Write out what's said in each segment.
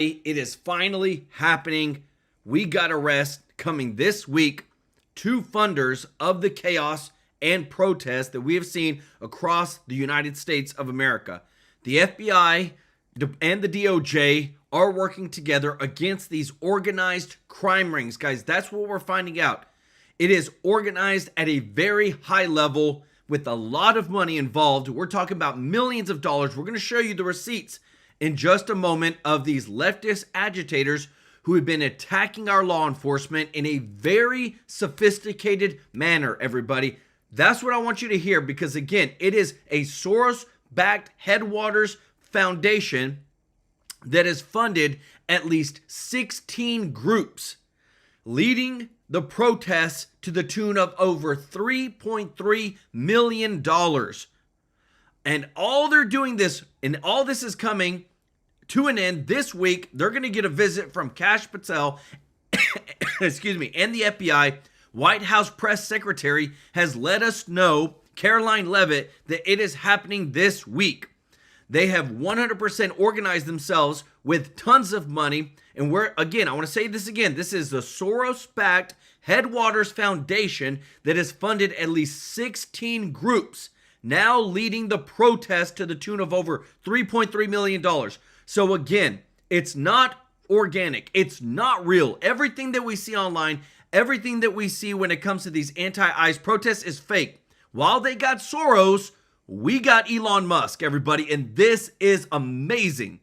It is finally happening. We got arrests coming this week. Two funders of the chaos and protest that we have seen across the United States of America. The FBI and the DOJ are working together against these organized crime rings. Guys, that's what we're finding out. It is organized at a very high level with a lot of money involved. We're talking about millions of dollars. We're going to show you the receipts in just a moment of these leftist agitators who have been attacking our law enforcement in a very sophisticated manner, everybody. That's what I want you to hear because, again, it is a Soros-backed Headwaters Foundation that has funded at least 16 groups, leading the protests to the tune of over $3.3 million. And all they're doing this, and all this is coming to an end this week. They're going to get a visit from Kash Patel, excuse me, and the FBI. White House press secretary has let us know, Caroline Leavitt, that it is happening this week. They have 100% organized themselves with tons of money. And we're, again, I want to say this again. This is the Soros-backed Headwaters Foundation that has funded at least 16 groups, now leading the protest to the tune of over $3.3 million. So again, it's not organic. It's not real. Everything that we see online, everything that we see when it comes to these anti-ICE protests is fake. While they got Soros, we got Elon Musk, everybody, and this is amazing.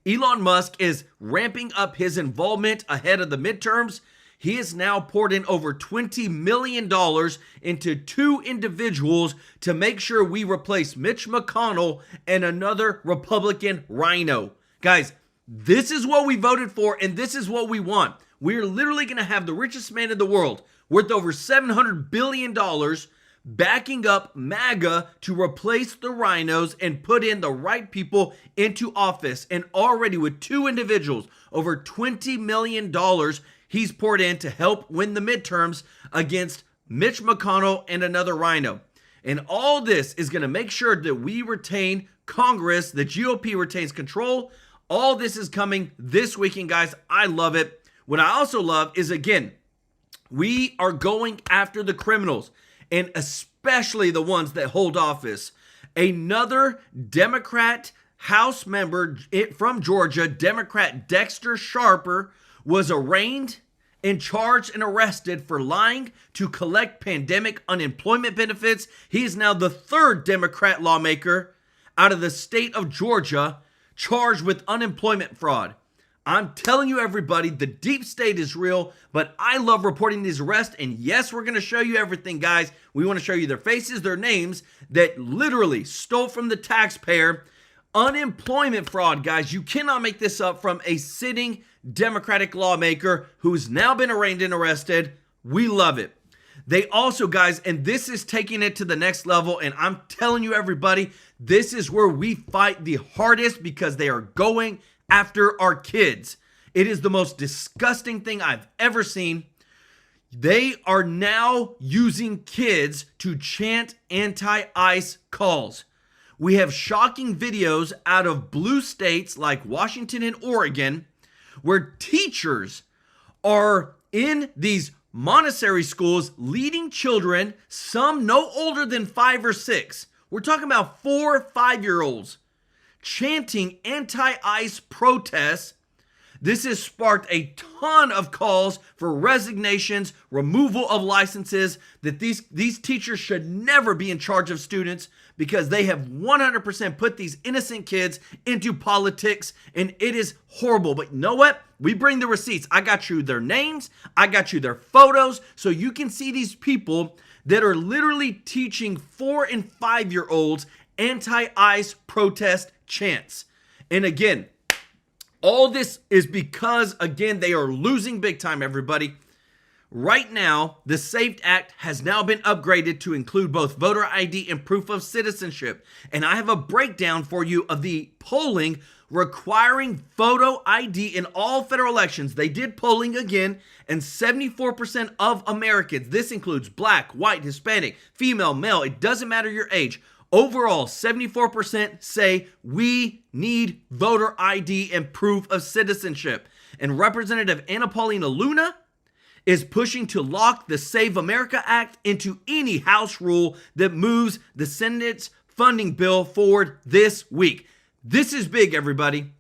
Elon Musk is ramping up his involvement ahead of the midterms. He has now poured in over $20 million into two individuals to make sure we replace Mitch McConnell and another Republican rhino. Guys, this is what we voted for, and this is what we want. We're literally going to have the richest man in the world, worth over $700 billion, backing up MAGA to replace the rhinos and put in the right people into office. And already with two individuals, over $20 million he's poured in to help win the midterms against Mitch McConnell and another rhino. And all this is going to make sure that we retain Congress, the GOP retains control. All this is coming this weekend, guys. I love it. What I also love is, again, we are going after the criminals, and especially the ones that hold office. Another Democrat House member from Georgia, Democrat Dexter Sharper, was arraigned and charged and arrested for lying to collect pandemic unemployment benefits. He is now the third Democrat lawmaker out of the state of Georgia charged with unemployment fraud. I'm telling you, everybody, the deep state is real, but I love reporting these arrests. And yes, we're going to show you everything, guys. We want to show you their faces, their names that literally stole from the taxpayer. Unemployment fraud, guys. You cannot make this up from a sitting Democratic lawmaker who's now been arraigned and arrested. We love it. They also, guys, and this is taking it to the next level, and I'm telling you, everybody, this is where we fight the hardest because they are going after our kids. It is the most disgusting thing I've ever seen. They are now using kids to chant anti-ICE calls. We have shocking videos out of blue states like Washington and Oregon where teachers are in these Montessori schools leading children, some no older than 5 or 6. We're talking about 4 or 5-year-olds chanting anti-ICE protests. This has sparked a ton of calls for resignations, removal of licenses, that these teachers should never be in charge of students because they have 100% put these innocent kids into politics, and it is horrible. But you know what? We bring the receipts. I got you their names. I got you their photos so you can see these people that are literally teaching 4 and 5-year-olds anti-ICE protest chants. And again, all this is because, again, they are losing big time, everybody. Right now, the SAFE Act has now been upgraded to include both voter ID and proof of citizenship. And I have a breakdown for you of the polling requiring photo ID in all federal elections. They did polling again, and 74% of Americans, this includes black, white, Hispanic, female, male, it doesn't matter your age, Overall, 74% say we need voter ID and proof of citizenship. And Representative Anna Paulina Luna is pushing to lock the Save America Act into any House rule that moves the Senate's funding bill forward this week. This is big, everybody.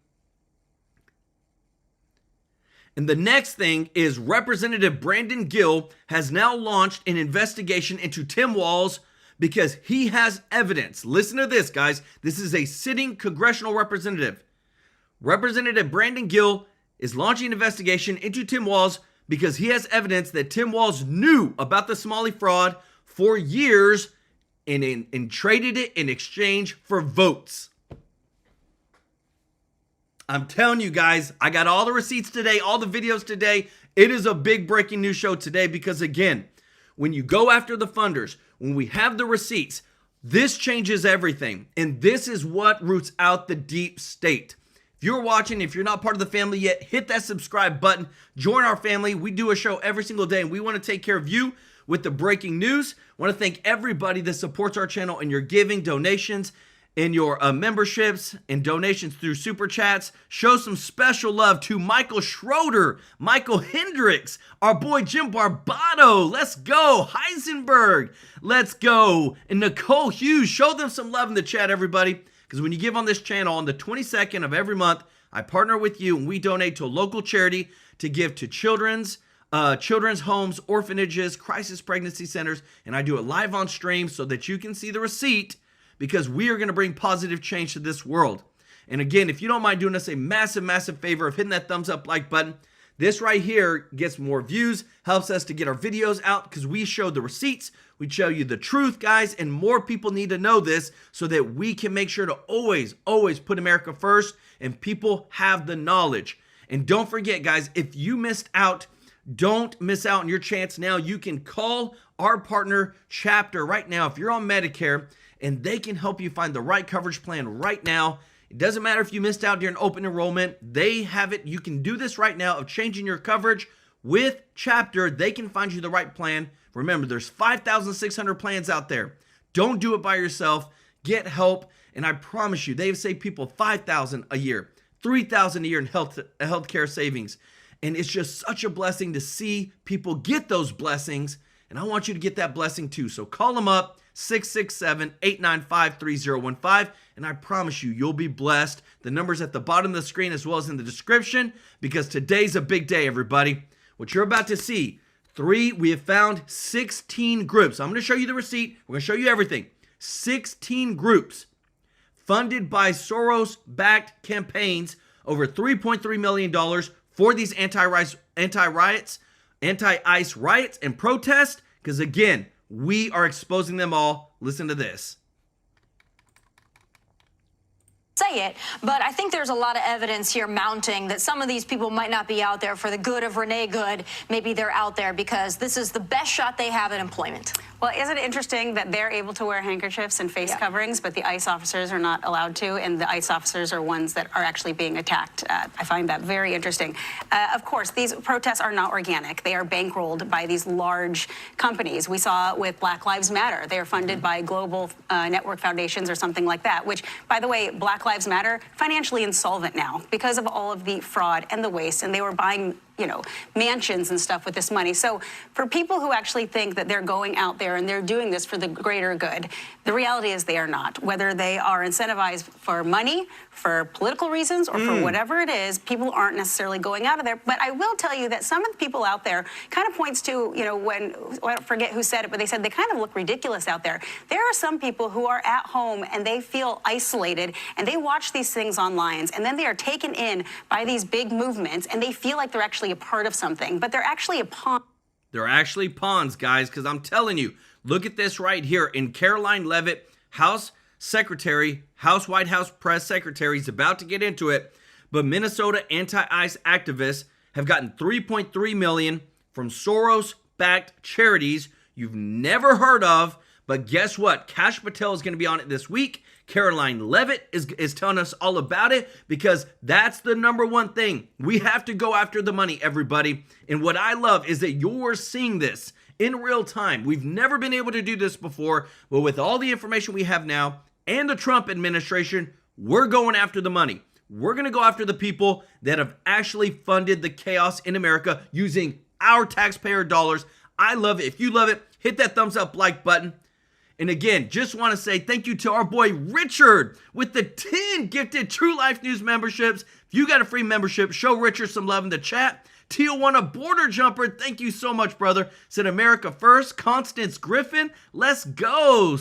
And the next thing is Representative Brandon Gill has now launched an investigation into Tim Walz because he has evidence. Listen to this, guys. This is a sitting congressional representative. Representative Brandon Gill is launching an investigation into Tim Walz because he has evidence that Tim Walz knew about the Somali fraud for years and traded it in exchange for votes. I'm telling you guys, I got all the receipts today, all the videos today. It is a big breaking news show today because, again, when you go after the funders, when we have the receipts, this changes everything. And this is what roots out the deep state. If you're watching, if you're not part of the family yet, hit that subscribe button. Join our family. We do a show every single day, and we want to take care of you with the breaking news. I want to thank everybody that supports our channel and your giving, donations, and your memberships and donations through Super Chats. Show some special love to Michael Schroeder, Michael Hendricks, our boy Jim Barbato. Let's go. Heisenberg. Let's go. And Nicole Hughes. Show them some love in the chat, everybody. Because when you give on this channel on the 22nd of every month, I partner with you and we donate to a local charity to give to children's homes, orphanages, crisis pregnancy centers. And I do it live on stream so that you can see the receipt, because we are going to bring positive change to this world. And again, if you don't mind doing us a massive, massive favor of hitting that thumbs up like button, this right here gets more views, helps us to get our videos out because we show the receipts, we show you the truth, guys, and more people need to know this so that we can make sure to always, always put America first and people have the knowledge. And don't forget, guys, if you missed out, don't miss out on your chance now. You can call our partner chapter right now if you're on Medicare, and they can help you find the right coverage plan right now. It doesn't matter if you missed out during open enrollment. They have it. You can do this right now of changing your coverage with Chapter. They can find you the right plan. Remember, there's 5,600 plans out there. Don't do it by yourself. Get help. And I promise you, they've saved people $5,000 a year, $3,000 a year in healthcare savings. And it's just such a blessing to see people get those blessings. And I want you to get that blessing too. So call them up. 667-895-3015, and I promise you, you'll be blessed. The number's at the bottom of the screen as well as in the description, because today's a big day, everybody. What you're about to see, we have found 16 groups. I'm going to show you the receipt. We're going to show you everything. 16 groups funded by Soros-backed campaigns, over $3.3 million for these anti-ICE riots and protests, because again, we are exposing them all. Listen to this. Say it, but I think there's a lot of evidence here mounting that some of these people might not be out there for the good of Renee Good. Maybe they're out there because this is the best shot they have at employment. Well, isn't it interesting that they're able to wear handkerchiefs and face coverings, but the ICE officers are not allowed to, and the ICE officers are ones that are actually being attacked? I find that very interesting. Of course, these protests are not organic. They are bankrolled by these large companies. We saw with Black Lives Matter. They are funded by global network foundations or something like that, which, by the way, Black Lives Matter, financially insolvent now because of all of the fraud and the waste, and they were buying mansions and stuff with this money. So for people who actually think that they're going out there and they're doing this for the greater good, the reality is they are not. Whether they are incentivized for money, for political reasons, or for whatever it is, people aren't necessarily going out of there. But I will tell you that some of the people out there kind of points to, when, I forget who said it, but they said they kind of look ridiculous out there. There are some people who are at home and they feel isolated and they watch these things online, and then they are taken in by these big movements and they feel like they're actually a part of something, but they're actually a pawn. They're actually pawns, guys, because I'm telling you, look at this right here. In Caroline Leavitt, White House press secretary, is about to get into it, but Minnesota anti-ICE activists have gotten $3.3 million from Soros-backed charities you've never heard of. But guess what? Kash Patel is going to be on it this week. Caroline Leavitt is telling us all about it, because that's the number one thing. We have to go after the money, everybody. And what I love is that you're seeing this in real time. We've never been able to do this before, but with all the information we have now, and the Trump administration, we're going after the money. We're going to go after the people that have actually funded the chaos in America using our taxpayer dollars. I love it. If you love it, hit that thumbs up like button. And again, just want to say thank you to our boy Richard with the 10 gifted TrueLife News memberships. If you got a free membership, show Richard some love in the chat. Tijuana Border Jumper, thank you so much, brother. Said America first. Constance Griffin, let's go.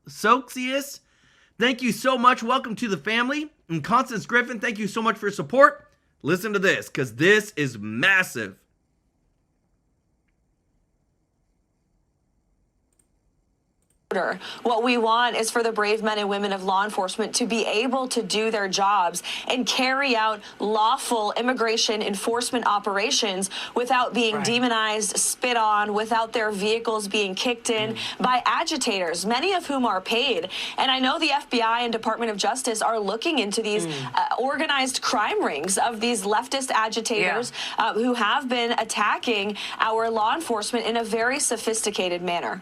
Soxius, thank you so much. Welcome to the family. And Constance Griffin, thank you so much for your support. Listen to this, because this is massive. What we want is for the brave men and women of law enforcement to be able to do their jobs and carry out lawful immigration enforcement operations without being demonized, spit on, without their vehicles being kicked in by agitators, many of whom are paid. And I know the FBI and Department of Justice are looking into these organized crime rings of these leftist agitators who have been attacking our law enforcement in a very sophisticated manner.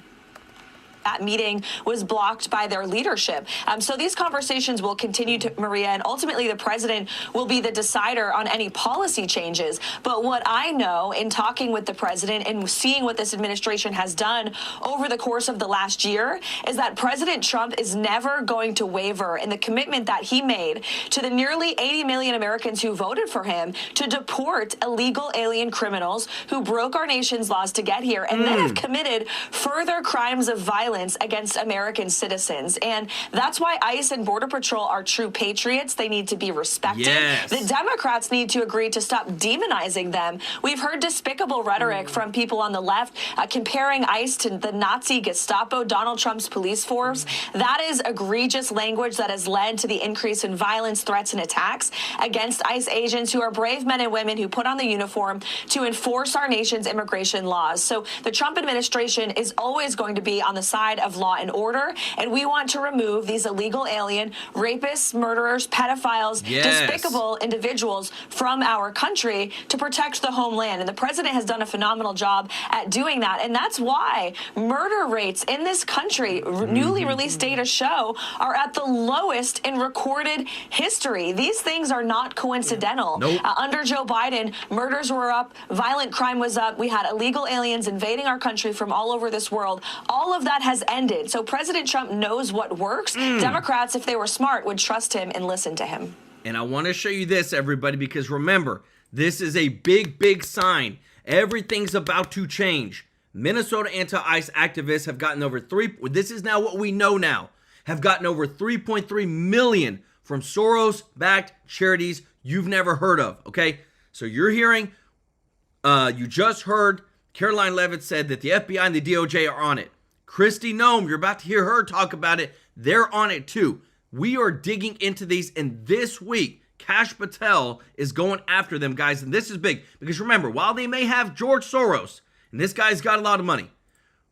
That meeting was blocked by their leadership. So these conversations will continue, to Maria, and ultimately the president will be the decider on any policy changes. But what I know in talking with the president and seeing what this administration has done over the course of the last year is that President Trump is never going to waver in the commitment that he made to the nearly 80 million Americans who voted for him to deport illegal alien criminals who broke our nation's laws to get here and then have committed further crimes of violence against American citizens. And that's why ICE and Border Patrol are true patriots. They need to be respected. Yes. The Democrats need to agree to stop demonizing them. We've heard despicable rhetoric from people on the left comparing ICE to the Nazi Gestapo, Donald Trump's police force. That is egregious language that has led to the increase in violence, threats, and attacks against ICE agents who are brave men and women who put on the uniform to enforce our nation's immigration laws. So the Trump administration is always going to be on the side of law and order, and we want to remove these illegal alien rapists, murderers, pedophiles, despicable individuals from our country to protect the homeland. And the president has done a phenomenal job at doing that. And that's why murder rates in this country, newly released data show, are at the lowest in recorded history. These things are not coincidental. Under Joe Biden, murders were up, violent crime was up, we had illegal aliens invading our country from all over this world. All of that has ended. So President Trump knows what works. Democrats, if they were smart, would trust him and listen to him. And I want to show you this, everybody, because remember, this is a big, big sign. Everything's about to change. Minnesota anti-ICE activists have gotten over this is now what we know now, have gotten over 3.3 million from Soros-backed charities you've never heard of, okay? So you're hearing, you just heard Caroline Leavitt said that the FBI and the DOJ are on it. Kristi Noem, you're about to hear her talk about it. They're on it too. We are digging into these, and this week, Kash Patel is going after them, guys. And this is big because remember, while they may have George Soros, and this guy's got a lot of money,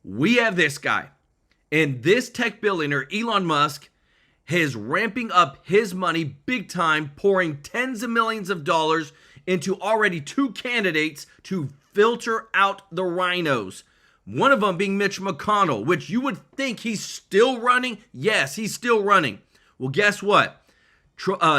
we have this guy. And this tech billionaire, Elon Musk, is ramping up his money big time, pouring tens of millions of dollars into already 2 candidates to filter out the rhinos. One of them being Mitch McConnell, which you would think he's still running. Yes, he's still running. Well, guess what?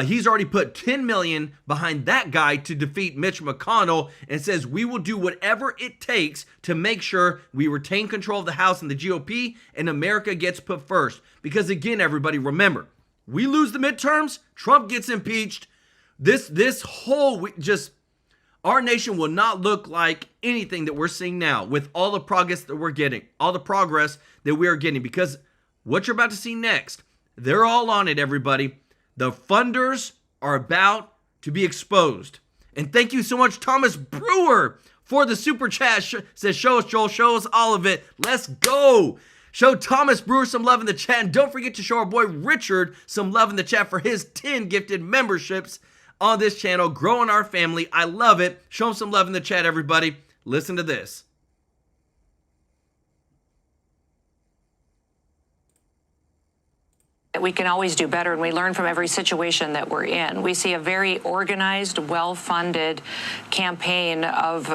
He's already put $10 million behind that guy to defeat Mitch McConnell and says we will do whatever it takes to make sure we retain control of the House and the GOP and America gets put first. Because again, everybody, remember, we lose the midterms, Trump gets impeached. This whole our nation will not look like anything that we're seeing now with all the progress that we're getting, all the progress that we are getting, because what you're about to see next, they're all on it, everybody. The funders are about to be exposed. And thank you so much, Thomas Brewer, for the super chat. Says, show us, Joel, show us all of it. Let's go. Show Thomas Brewer some love in the chat. And don't forget to show our boy Richard some love in the chat for his 10 gifted memberships on this channel, growing our family. I love it. Show him some love in the chat, everybody. Listen to this. We can always do better, and we learn from every situation that we're in. We see a very organized, well-funded campaign of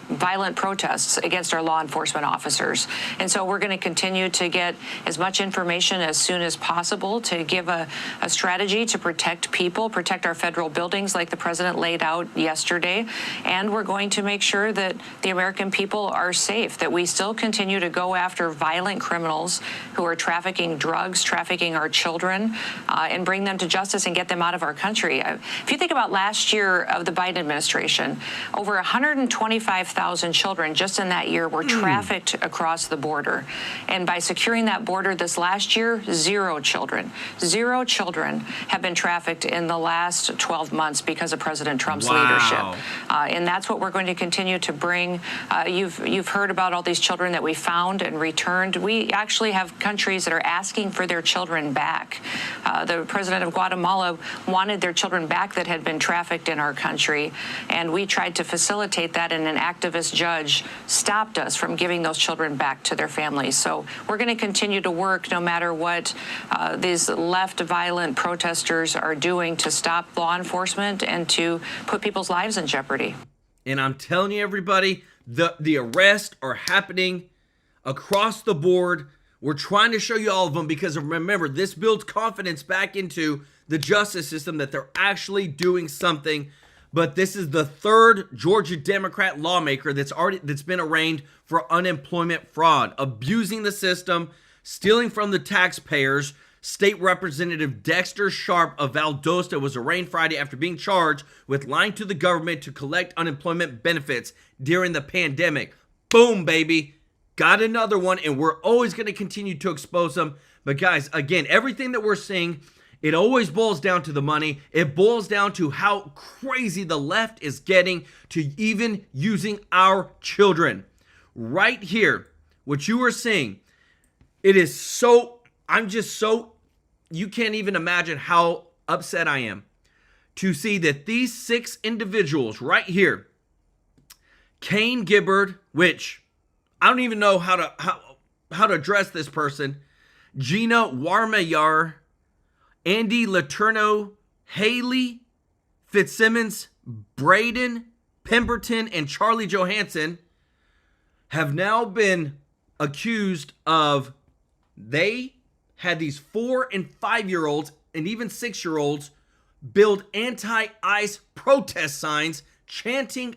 violent protests against our law enforcement officers. And so we're going to continue to get as much information as soon as possible to give a strategy to protect people, protect our federal buildings like the president laid out yesterday. And we're going to make sure that the American people are safe, that we still continue to go after violent criminals who are trafficking drugs, trafficking our children, and bring them to justice and get them out of our country. If you think about last year of the Biden administration, over 125,000 children just in that year were trafficked across the border. And by securing that border this last year, zero children have been trafficked in the last 12 months because of President Trump's leadership. And that's what we're going to continue to bring. You've heard about all these children that we found and returned. We actually have countries that are asking for their children back. The president of Guatemala wanted their children back that had been trafficked in our country, and we tried to facilitate that, and an activist judge stopped us from giving those children back to their families. So we're going to continue to work no matter what these left violent protesters are doing to stop law enforcement and to put people's lives in jeopardy. And I'm telling you, everybody, the arrests are happening across the board. We're trying to show you all of them because, remember, this builds confidence back into the justice system that they're actually doing something. But this is the third Georgia Democrat lawmaker that's been arraigned for unemployment fraud, abusing the system, stealing from the taxpayers. State Representative Dexter Sharp of Valdosta was arraigned Friday after being charged with lying to the government to collect unemployment benefits during the pandemic. Boom, baby. Got another one, and we're always going to continue to expose them. But guys, again, everything that we're seeing, it always boils down to the money. It boils down to how crazy the left is getting to even using our children. Right here, what you are seeing, it is so, you can't even imagine how upset I am to see that these 6 individuals right here, Kane Gibbard, which I don't even know how to address this person, Gina Warmayar, Andy Letourneau, Haley Fitzsimmons, Braden Pemberton, and Charlie Johansson have now been accused of, they had these 4- and 5-year-olds and even 6-year-olds build anti-ICE protest signs, chanting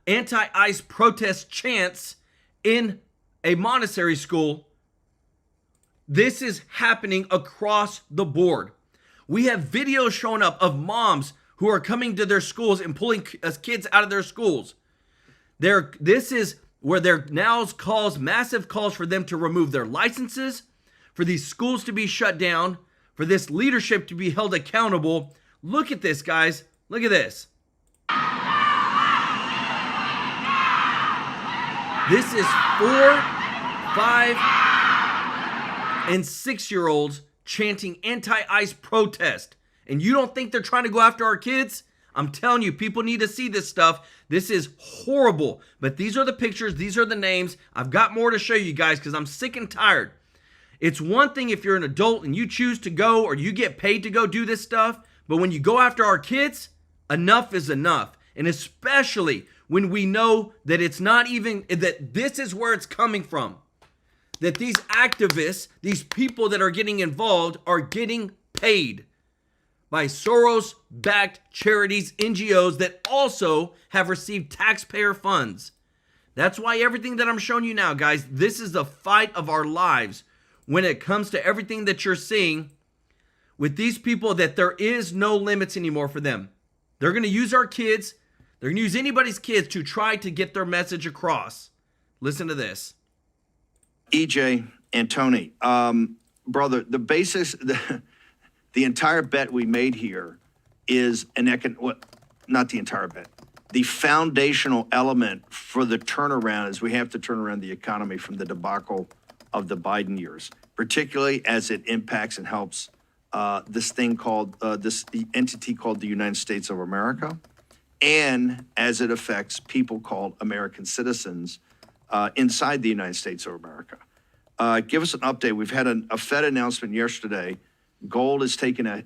anti-ICE protest chants in a Montessori school. This is happening across the board. We have videos showing up of moms who are coming to their schools and pulling kids out of their schools. This is where there now calls, massive calls for them to remove their licenses, for these schools to be shut down, for this leadership to be held accountable. Look at this, guys. Look at this. This is 4, 5, and 6-year-olds chanting anti-ICE protest. And you don't think they're trying to go after our kids? I'm telling you, people need to see this stuff. This is horrible. But these are the pictures. These are the names. I've got more to show you guys because I'm sick and tired. It's one thing if you're an adult and you choose to go or you get paid to go do this stuff. But when you go after our kids, enough is enough. And especially when we know that it's not even, that this is where it's coming from. That these activists, these people that are getting involved are getting paid by Soros-backed charities, NGOs that also have received taxpayer funds. That's why everything that I'm showing you now, guys, this is the fight of our lives when it comes to everything that you're seeing with these people, that there is no limits anymore for them. They're going to use our kids. They're going to use anybody's kids to try to get their message across. Listen to this. EJ and Tony, brother, the basis, the entire bet we made here is not the entire bet. The foundational element for the turnaround is we have to turn around the economy from the debacle of the Biden years, particularly as it impacts and helps this entity called the United States of America, and as it affects people called American citizens inside the United States of America. Give us an update. We've had a Fed announcement yesterday Gold is taking a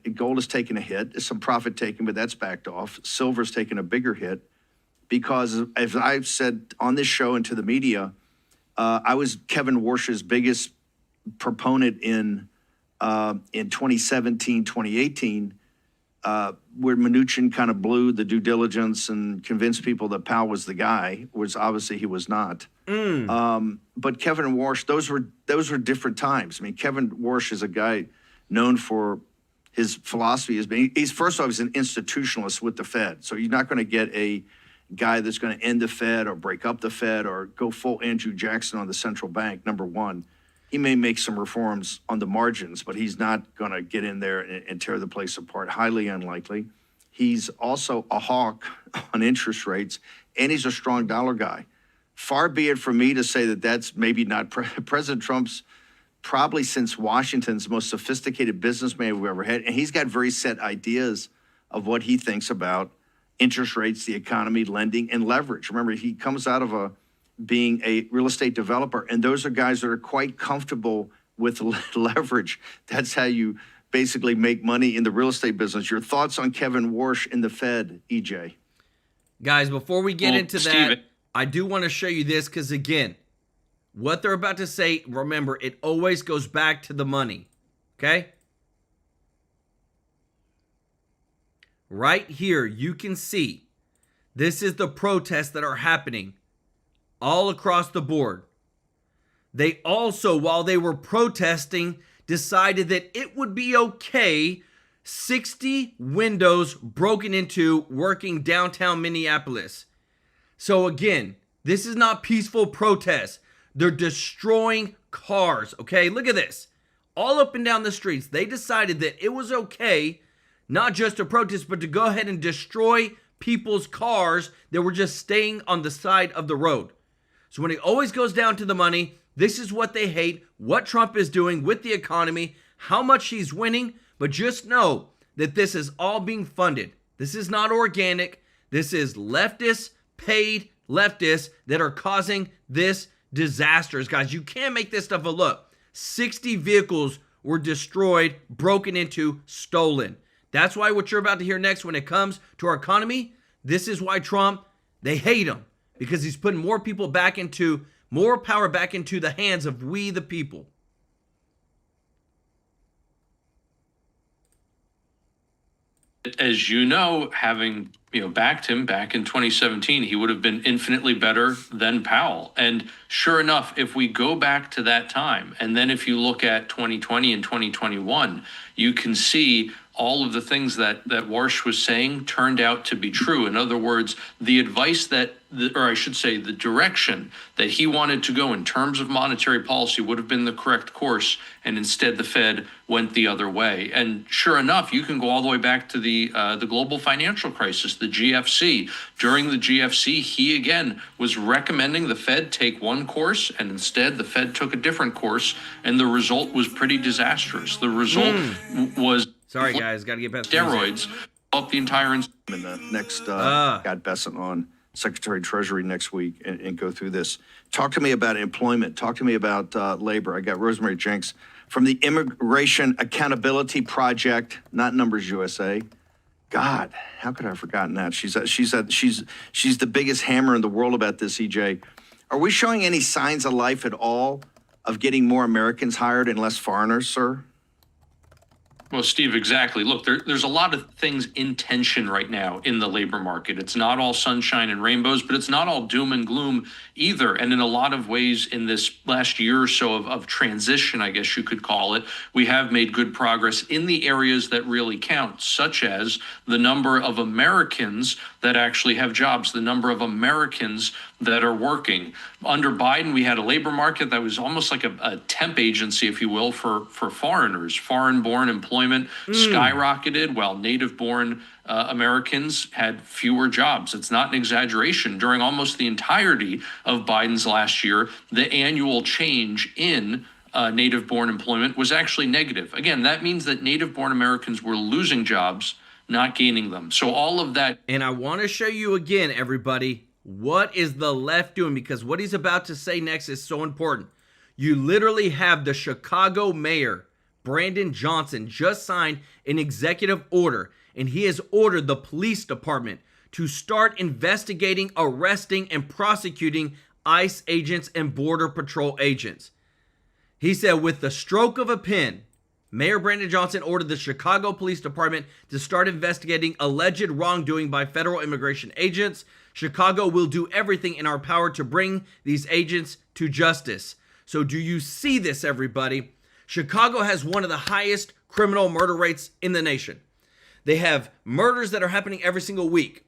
hit. There's some profit taken, but that's backed off. Silver's taken a bigger hit because, as I've said on this show and to the media, I was Kevin Warsh's biggest proponent in 2017, 2018, where Mnuchin kind of blew the due diligence and convinced people that Powell was the guy, which obviously he was not. But Kevin Warsh, those were different times. I mean, Kevin Warsh is a guy known for his philosophy as being, he's first off, he's an institutionalist with the Fed. So you're not going to get a guy that's going to end the Fed or break up the Fed or go full Andrew Jackson on the central bank, number one. He may make some reforms on the margins, but he's not going to get in there and tear the place apart. Highly unlikely. He's also a hawk on interest rates, and he's a strong dollar guy. Far be it from me to say that that's maybe not President Trump's probably since Washington's most sophisticated businessman we've ever had. And he's got very set ideas of what he thinks about interest rates, the economy, lending, and leverage. Remember, he comes out of being a real estate developer, and those are guys that are quite comfortable with leverage. That's how you basically make money in the real estate business. Your thoughts on Kevin Warsh in the Fed, EJ? Guys, before we get into Steve, that, I do want to show you this because, again, what they're about to say, remember, it always goes back to the money, okay? Right here, you can see this is the protests that are happening all across the board. They also, while they were protesting, decided that it would be okay 60 windows broken into working downtown Minneapolis. So again, this is not peaceful protest. They're destroying cars, okay? Look at this. All up and down the streets, they decided that it was okay not just to protest, but to go ahead and destroy people's cars that were just staying on the side of the road. So when it always goes down to the money, this is what they hate, what Trump is doing with the economy, how much he's winning, but just know that this is all being funded. This is not organic. This is leftists, paid leftists that are causing this disasters. Guys, you can't make this stuff a look. 60 vehicles were destroyed, broken into, stolen. That's why what you're about to hear next when it comes to our economy, this is why Trump, they hate him. Because he's putting more power back into the hands of we the people. As you know, having backed him back in 2017, he would have been infinitely better than Powell. And sure enough, if we go back to that time, and then if you look at 2020 and 2021, you can see all of the things that Warsh was saying turned out to be true. In other words, the advice the direction that he wanted to go in terms of monetary policy would have been the correct course, and instead the Fed went the other way. And sure enough, you can go all the way back to the global financial crisis, the GFC. During the GFC, he again was recommending the Fed take one course, and instead the Fed took a different course, and the result was pretty disastrous. The result was... Sorry, guys, got to get past steroids up the entire... In the next, got Besant on, Secretary of Treasury next week, and go through this. Talk to me about employment. Talk to me about labor. I got Rosemary Jenks from the Immigration Accountability Project, not Numbers USA. God, how could I have forgotten that? She's the biggest hammer in the world about this, EJ. Are we showing any signs of life at all of getting more Americans hired and less foreigners, sir? Well, Steve, exactly. Look, there's a lot of things in tension right now in the labor market. It's not all sunshine and rainbows, but it's not all doom and gloom either. And in a lot of ways, in this last year or so of transition, I guess you could call it, we have made good progress in the areas that really count, such as the number of Americans that actually have jobs, the number of Americans that are working. Under Biden, we had a labor market that was almost like a temp agency, if you will, for foreigners. Foreign-born employment skyrocketed while native-born Americans had fewer jobs. It's not an exaggeration. During almost the entirety of Biden's last year, the annual change in native-born employment was actually negative. Again, that means that native-born Americans were losing jobs, not gaining them. So all of that. And I want to show you again, everybody, what is the left doing? Because what he's about to say next is so important. You literally have the Chicago mayor Brandon Johnson just signed an executive order, and he has ordered the police department to start investigating, arresting, and prosecuting ICE agents and Border Patrol agents. He said, with the stroke of a pen, Mayor Brandon Johnson ordered the Chicago Police Department to start investigating alleged wrongdoing by federal immigration agents. Chicago will do everything in our power to bring these agents to justice. So do you see this, everybody? Chicago has one of the highest criminal murder rates in the nation. They have murders that are happening every single week.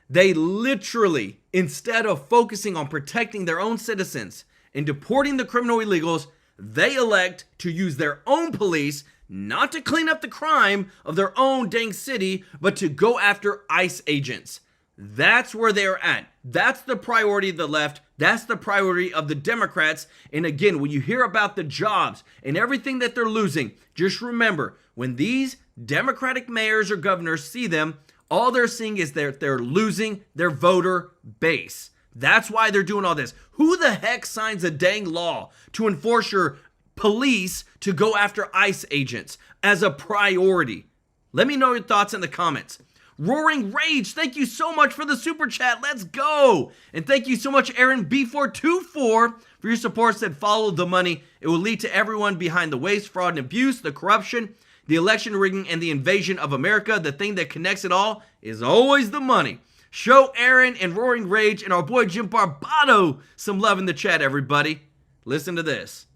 They literally, instead of focusing on protecting their own citizens and deporting the criminal illegals, they elect to use their own police not to clean up the crime of their own dang city, but to go after ICE agents. That's where they're at. That's the priority of the left. That's the priority of the Democrats. And again, when you hear about the jobs and everything that they're losing, just remember, when these Democratic mayors or governors see them, all they're seeing is they're losing their voter base. That's why they're doing all this. Who the heck signs a dang law to enforce your police to go after ICE agents as a priority? Let me know your thoughts in the comments. Roaring Rage, thank you so much for the super chat. Let's go. And thank you so much, Aaron B424, for your support. Said follow the money. It will lead to everyone behind the waste, fraud, and abuse, the corruption, the election rigging, and the invasion of America. The thing that connects it all is always the money. Show Aaron and Roaring Rage and our boy Jim Barbato some love in the chat, everybody. Listen to this.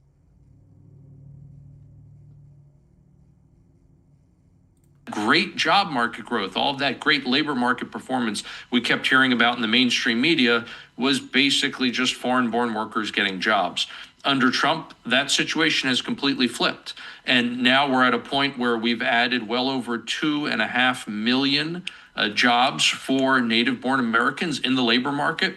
Great job market growth, all of that great labor market performance we kept hearing about in the mainstream media was basically just foreign-born workers getting jobs. Under Trump, that situation has completely flipped. And now we're at a point where we've added well over 2.5 million jobs for native-born Americans in the labor market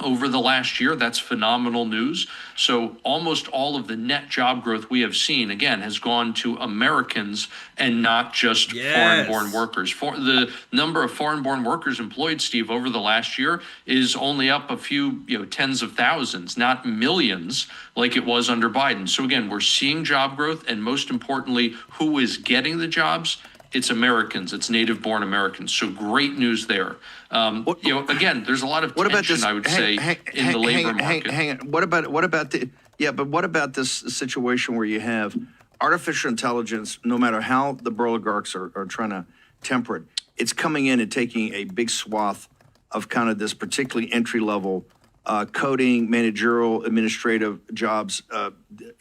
over the last year. That's phenomenal news. So almost all of the net job growth we have seen, again, has gone to Americans and not just foreign-born workers. For the number of foreign-born workers employed, Steve, over the last year is only up a few, tens of thousands, not millions like it was under Biden. So again, we're seeing job growth, and most importantly, who is getting the jobs? It's Americans. It's native-born Americans. So great news there. Again, there's a lot of tension, I would say, in the labor market. Hang on. What about this situation where you have artificial intelligence, no matter how the oligarchs are trying to temper it, it's coming in and taking a big swath of kind of this particularly entry-level coding, managerial, administrative jobs.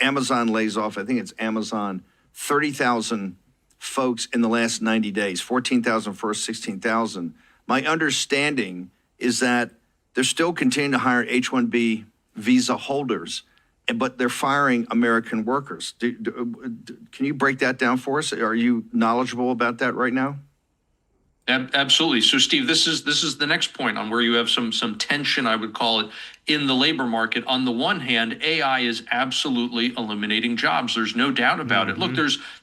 Amazon lays off, I think it's Amazon, 30,000 folks in the last 90 days, 14,000 first, 16,000. My understanding is that they're still continuing to hire H-1B visa holders, but they're firing American workers. Can you break that down for us? Are you knowledgeable about that right now? Absolutely. So, Steve, this is the next point on where you have some tension, I would call it, in the labor market. On the one hand, AI is absolutely eliminating jobs. There's no doubt about it. Look,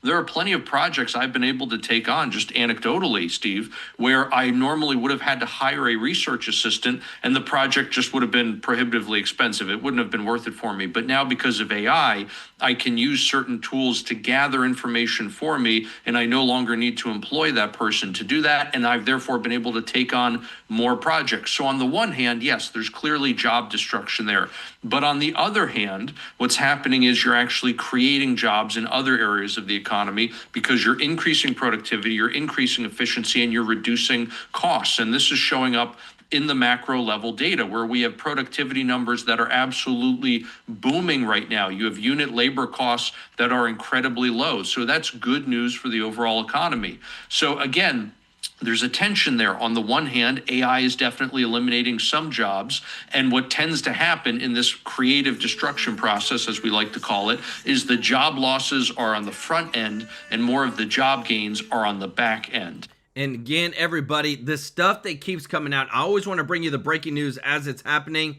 there are plenty of projects I've been able to take on, just anecdotally, Steve, where I normally would have had to hire a research assistant, and the project just would have been prohibitively expensive. It wouldn't have been worth it for me. But now, because of AI, I can use certain tools to gather information for me, and I no longer need to employ that person to do that. And I've therefore been able to take on more projects. So on the one hand, yes, there's clearly job destruction there. But on the other hand, what's happening is you're actually creating jobs in other areas of the economy because you're increasing productivity, you're increasing efficiency, and you're reducing costs. And this is showing up in the macro level data where we have productivity numbers that are absolutely booming right now. You have unit labor costs that are incredibly low. So that's good news for the overall economy. So again, there's a tension there. On the one hand, AI is definitely eliminating some jobs. And what tends to happen in this creative destruction process, as we like to call it, is the job losses are on the front end and more of the job gains are on the back end. And again, everybody, the stuff that keeps coming out, I always want to bring you the breaking news as it's happening.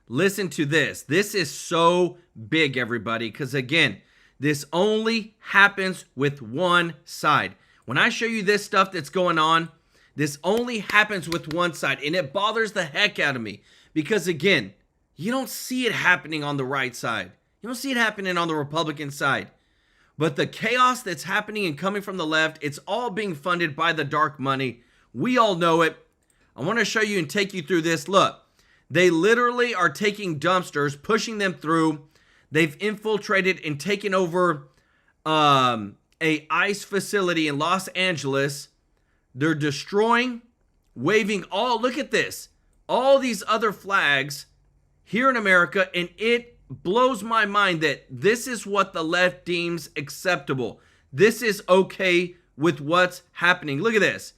Listen to this. This is so big, everybody, because again, this only happens with one side. When I show you this stuff that's going on, this only happens with one side, and it bothers the heck out of me because, again, you don't see it happening on the right side. You don't see it happening on the Republican side. But the chaos that's happening and coming from the left, it's all being funded by the dark money. We all know it. I want to show you and take you through this. Look, they literally are taking dumpsters, pushing them through. They've infiltrated and taken over a ICE facility in Los Angeles. They're destroying, waving all, look at this, all these other flags here in America, and it blows my mind that this is what the left deems acceptable. This is okay with what's happening. Look at this.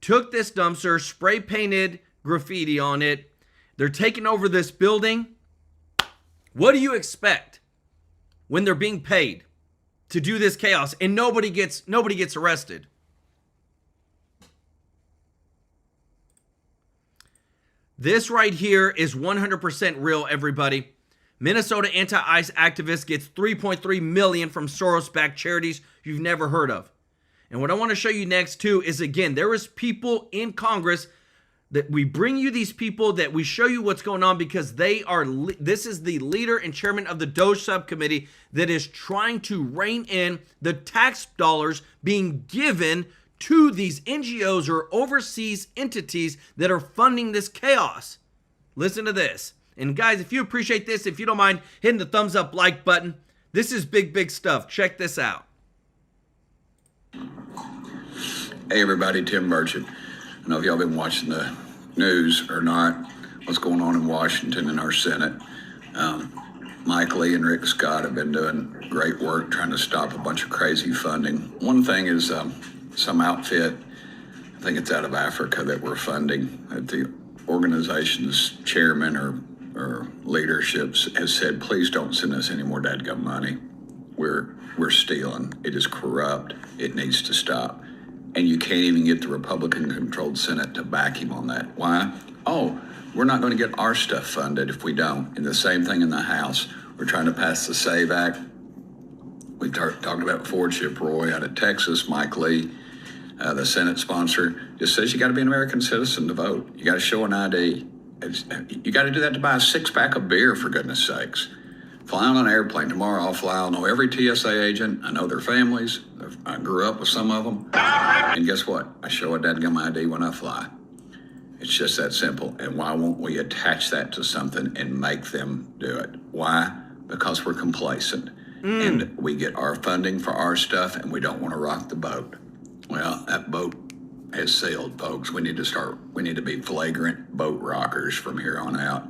Took this dumpster, spray painted graffiti on it. They're taking over this building. What do you expect when they're being paid to do this chaos and nobody gets arrested? This right here is 100% real, everybody. Minnesota anti-ICE activist gets $3.3 million from Soros-backed charities you've never heard of. And what I want to show you next too is, again, there is people in Congress that we bring you these people that we show you what's going on because they are, this is the leader and chairman of the DOJ subcommittee that is trying to rein in the tax dollars being given to these NGOs or overseas entities that are funding this chaos. Listen to this. And guys, if you appreciate this, if you don't mind hitting the thumbs up like button, this is big, big stuff. Check this out. Hey everybody, Tim Burchett. I don't know if y'all been watching the news or not, what's going on in Washington in our Senate. Mike Lee and Rick Scott have been doing great work trying to stop a bunch of crazy funding. One thing is some outfit, I think it's out of Africa, that we're funding. The organization's chairman or leaderships has said, please don't send us any more dadgum money. We're stealing. It is corrupt. It needs to stop. And you can't even get the Republican-controlled Senate to back him on that. Why? Oh, we're not going to get our stuff funded if we don't. And the same thing in the House. We're trying to pass the SAVE Act. We talked about Fordship Roy out of Texas. Mike Lee, the Senate sponsor, just says you got to be an American citizen to vote. You got to show an ID. You got to do that to buy a six-pack of beer, for goodness sakes. Flying on an airplane tomorrow, I'll fly. I'll know every TSA agent. I know their families. I grew up with some of them. And guess what? I show a dadgum ID when I fly. It's just that simple. And why won't we attach that to something and make them do it? Why? Because we're complacent. And we get our funding for our stuff and we don't want to rock the boat. Well, that boat has sailed, folks. We need to be flagrant boat rockers from here on out.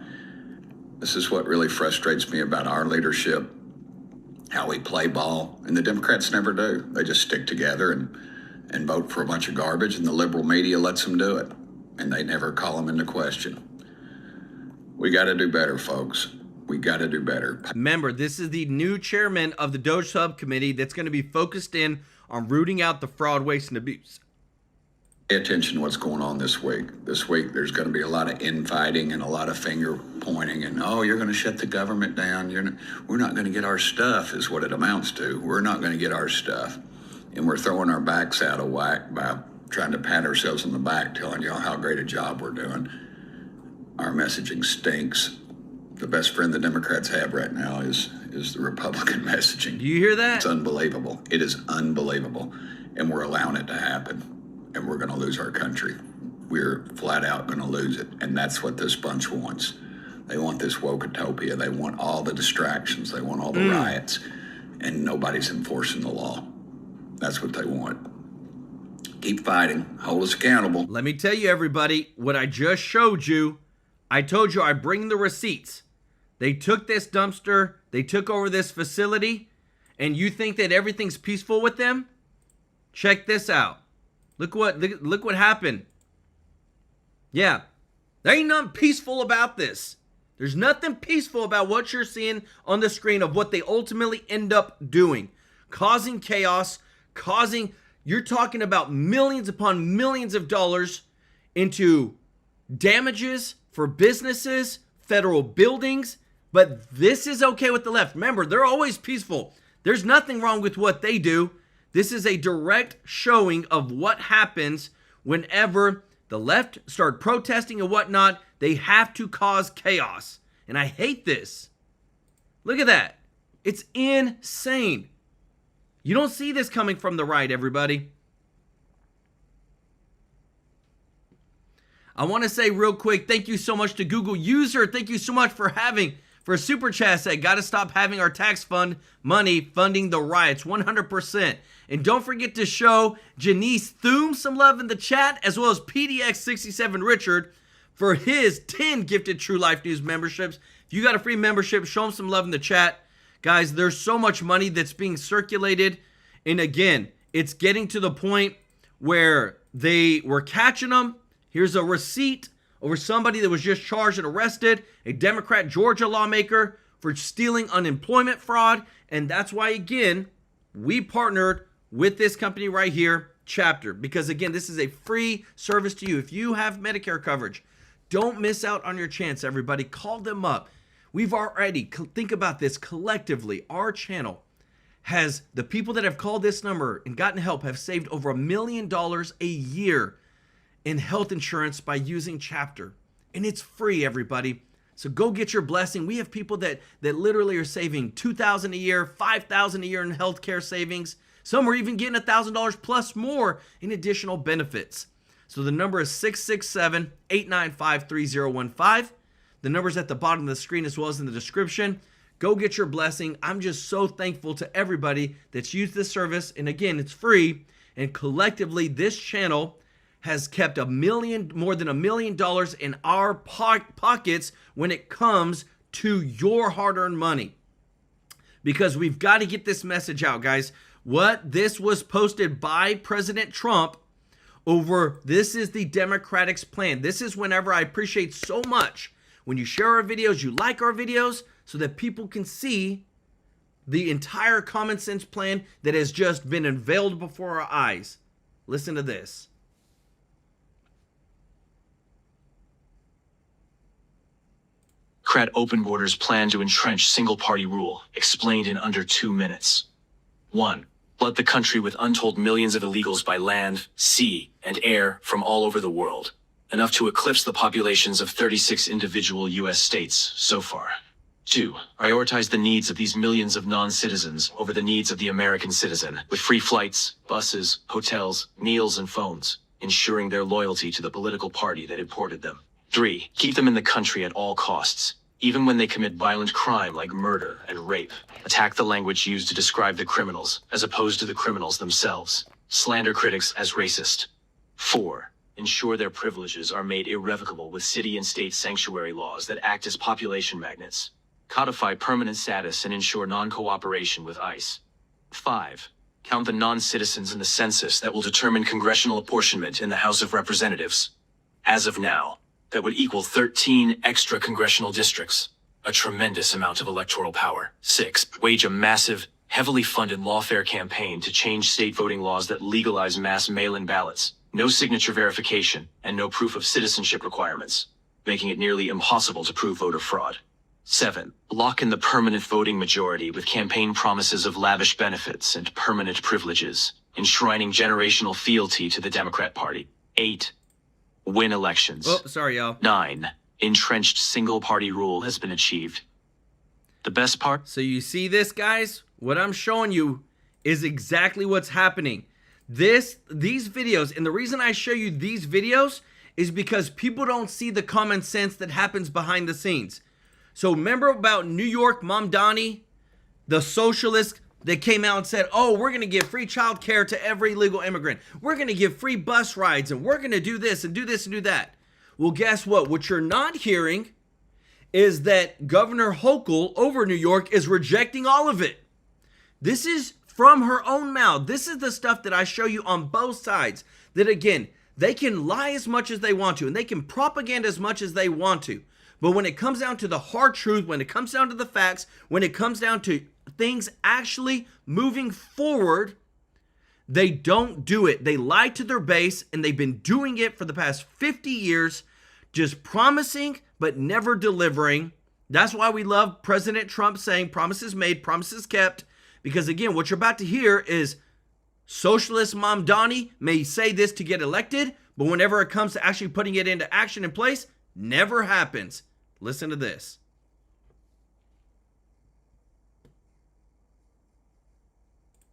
This is what really frustrates me about our leadership, how we play ball, and the Democrats never do. They just stick together and vote for a bunch of garbage, and the liberal media lets them do it, and they never call them into question. We got to do better, folks. We got to do better. Remember, this is the new chairman of the DOJ subcommittee that's going to be focused in on rooting out the fraud, waste, and abuse. Pay attention to what's going on this week. This week, there's going to be a lot of infighting and a lot of finger pointing and, oh, you're going to shut the government down. We're not going to get our stuff is what it amounts to. We're not going to get our stuff. And we're throwing our backs out of whack by trying to pat ourselves on the back, telling y'all how great a job we're doing. Our messaging stinks. The best friend the Democrats have right now is the Republican messaging. Do you hear that? It's unbelievable. It is unbelievable. And we're allowing it to happen. And we're going to lose our country. We're flat out going to lose it. And that's what this bunch wants. They want this woke-utopia. They want all the distractions. They want all the riots. And nobody's enforcing the law. That's what they want. Keep fighting. Hold us accountable. Let me tell you, everybody, what I just showed you, I told you I bring the receipts. They took this dumpster. They took over this facility. And you think that everything's peaceful with them? Check this out. Look what happened. Yeah, there ain't nothing peaceful about this. There's nothing peaceful about what you're seeing on the screen of what they ultimately end up doing. Causing chaos, you're talking about millions upon millions of dollars into damages for businesses, federal buildings, but this is okay with the left. Remember, they're always peaceful. There's nothing wrong with what they do. This is a direct showing of what happens whenever the left start protesting and whatnot. They have to cause chaos. And I hate this. Look at that. It's insane. You don't see this coming from the right, everybody. I want to say real quick, thank you so much to Google User. Thank you so much for Super Chat said, got to stop having our tax fund money funding the riots, 100%. And don't forget to show Janice Thum some love in the chat, as well as PDX67 Richard for his 10 gifted True Life News memberships. If you got a free membership, show him some love in the chat. Guys, there's so much money that's being circulated. And again, it's getting to the point where they were catching them. Here's a receipt over somebody that was just charged and arrested, a Democrat Georgia lawmaker for stealing unemployment fraud. And that's why, again, we partnered with this company right here, Chapter, because again, this is a free service to you. If you have Medicare coverage, don't miss out on your chance, everybody. Call them up. We've already, think about this collectively, our channel has, the people that have called this number and gotten help have saved over $1 million a year in health insurance by using Chapter. And it's free, everybody. So go get your blessing. We have people that literally are saving $2,000 a year, $5,000 a year in healthcare savings. Some are even getting $1,000 plus more in additional benefits. So the number is 667-895-3015. The number's at the bottom of the screen as well as in the description. Go get your blessing. I'm just so thankful to everybody that's used this service. And again, it's free. And collectively, this channel has kept more than $1 million in our pockets when it comes to your hard-earned money. Because we've got to get this message out, guys. This was posted by President Trump this is the Democrats' plan. This is whenever I appreciate so much when you share our videos, you like our videos, so that people can see the entire common sense plan that has just been unveiled before our eyes. Listen to this. Democrat open borders plan to entrench single-party rule, explained in under 2 minutes. 1. Flood the country with untold millions of illegals by land, sea, and air from all over the world, enough to eclipse the populations of 36 individual U.S. states so far. 2. Prioritize the needs of these millions of non-citizens over the needs of the American citizen, with free flights, buses, hotels, meals, and phones, ensuring their loyalty to the political party that imported them. 3. Keep them in the country at all costs, even when they commit violent crime like murder and rape. Attack the language used to describe the criminals, as opposed to the criminals themselves. Slander critics as racist. 4. Ensure their privileges are made irrevocable with city and state sanctuary laws that act as population magnets. Codify permanent status and ensure non-cooperation with ICE. 5. Count the non-citizens in the census that will determine congressional apportionment in the House of Representatives. As of now, that would equal 13 extra congressional districts, a tremendous amount of electoral power. 6. Wage a massive, heavily funded lawfare campaign to change state voting laws that legalize mass mail-in ballots, no signature verification, and no proof of citizenship requirements, making it nearly impossible to prove voter fraud. 7. Lock in the permanent voting majority with campaign promises of lavish benefits and permanent privileges, enshrining generational fealty to the Democrat Party. 8. Win elections. Oh, sorry, y'all. 9. Entrenched single-party rule has been achieved. The best part? So you see this, guys? What I'm showing you is exactly what's happening. These videos, and the reason I show you these videos is because people don't see the common sense that happens behind the scenes. So remember about New York, Mamdani, the socialist that came out and said, oh, we're going to give free child care to every legal immigrant. We're going to give free bus rides, and we're going to do this and do this and do that. Well, guess what? What you're not hearing is that Governor Hochul over New York is rejecting all of it. This is from her own mouth. This is the stuff that I show you on both sides. That again, they can lie as much as they want to, and they can propaganda as much as they want to. But when it comes down to the hard truth, when it comes down to the facts, when it comes down to things actually moving forward, they don't do it. They lie to their base, and they've been doing it for the past 50 years, just promising but never delivering. That's why we love President Trump saying promises made, promises kept. Because again, what you're about to hear is socialist Mamdani may say this to get elected, but whenever it comes to actually putting it into action in place, never happens. Listen to this.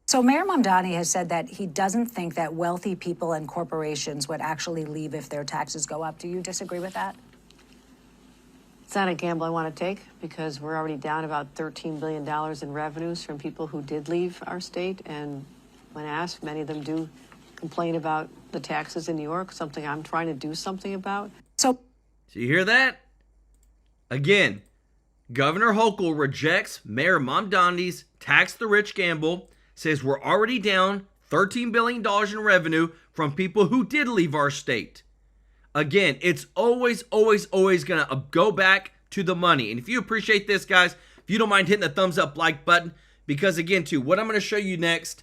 So Mayor Mamdani has said that he doesn't think that wealthy people and corporations would actually leave if their taxes go up. Do you disagree with that? It's not a gamble I want to take because we're already down about $13 billion in revenues from people who did leave our state. And when asked, many of them do complain about the taxes in New York, something I'm trying to do something about. So you hear that? Again, Governor Hochul rejects Mayor Mamdani's tax the rich gamble, says we're already down $13 billion in revenue from people who did leave our state. Again, it's always going to go back to the money. And if you appreciate this, guys, if you don't mind hitting the thumbs up like button, because again, too, what I'm going to show you next,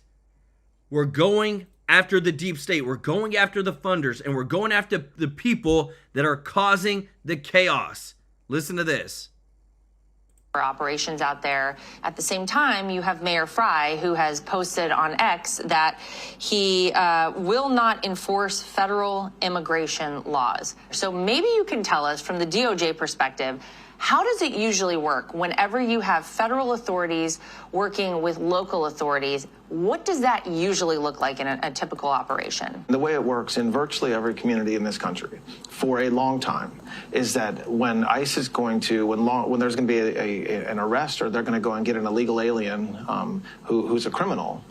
we're going after the deep state. We're going after the funders, and we're going after the people that are causing the chaos. Listen to this. Operations out there. At the same time, you have Mayor Fry, who has posted on X that he will not enforce federal immigration laws. So maybe you can tell us from the DOJ perspective, how does it usually work whenever you have federal authorities working with local authorities? What does that usually look like in a typical operation? The way it works in virtually every community in this country for a long time is that when ICE is going to, when there's going to be an arrest, or they're going to go and get an illegal alien who's a criminal,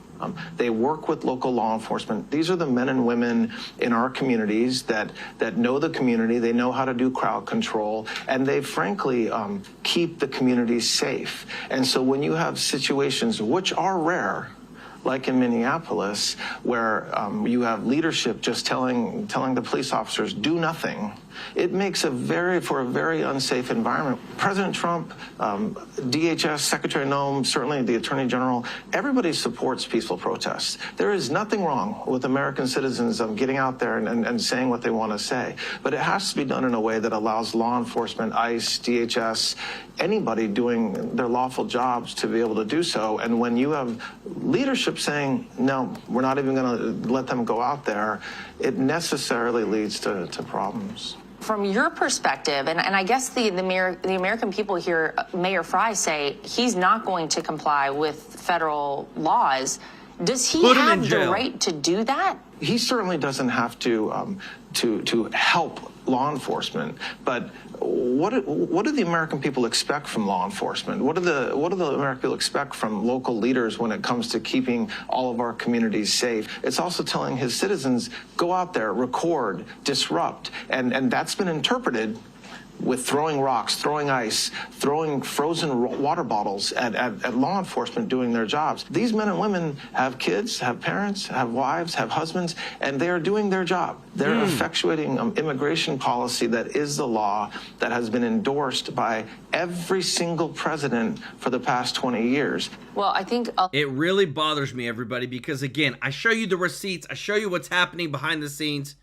they work with local law enforcement. These are the men and women in our communities that know the community. They know how to do crowd control, and they frankly keep the communities safe. And so when you have situations, which are rare, like in Minneapolis, where you have leadership just telling the police officers, do nothing, it makes for a very unsafe environment. President Trump, DHS, Secretary Noem, certainly the Attorney General, everybody supports peaceful protests. There is nothing wrong with American citizens getting out there and saying what they want to say. But it has to be done in a way that allows law enforcement, ICE, DHS, anybody doing their lawful jobs to be able to do so. And when you have leadership saying, no, we're not even going to let them go out there, it necessarily leads to problems. From your perspective, and I guess the American people hear Mayor Fry say he's not going to comply with federal laws. Does he have the right to do that? He certainly doesn't have to help law enforcement, but what do the American people expect from law enforcement? What do the American people expect from local leaders when it comes to keeping all of our communities safe? It's also telling his citizens, go out there, record, disrupt, and that's been interpreted with throwing rocks, throwing ice, throwing frozen water bottles at law enforcement doing their jobs. These men and women have kids, have parents, have wives, have husbands, and they are doing their job. They're effectuating immigration policy that is the law that has been endorsed by every single president for the past 20 years. Well, I think it really bothers me, everybody, because again, I show you the receipts, I show you what's happening behind the scenes.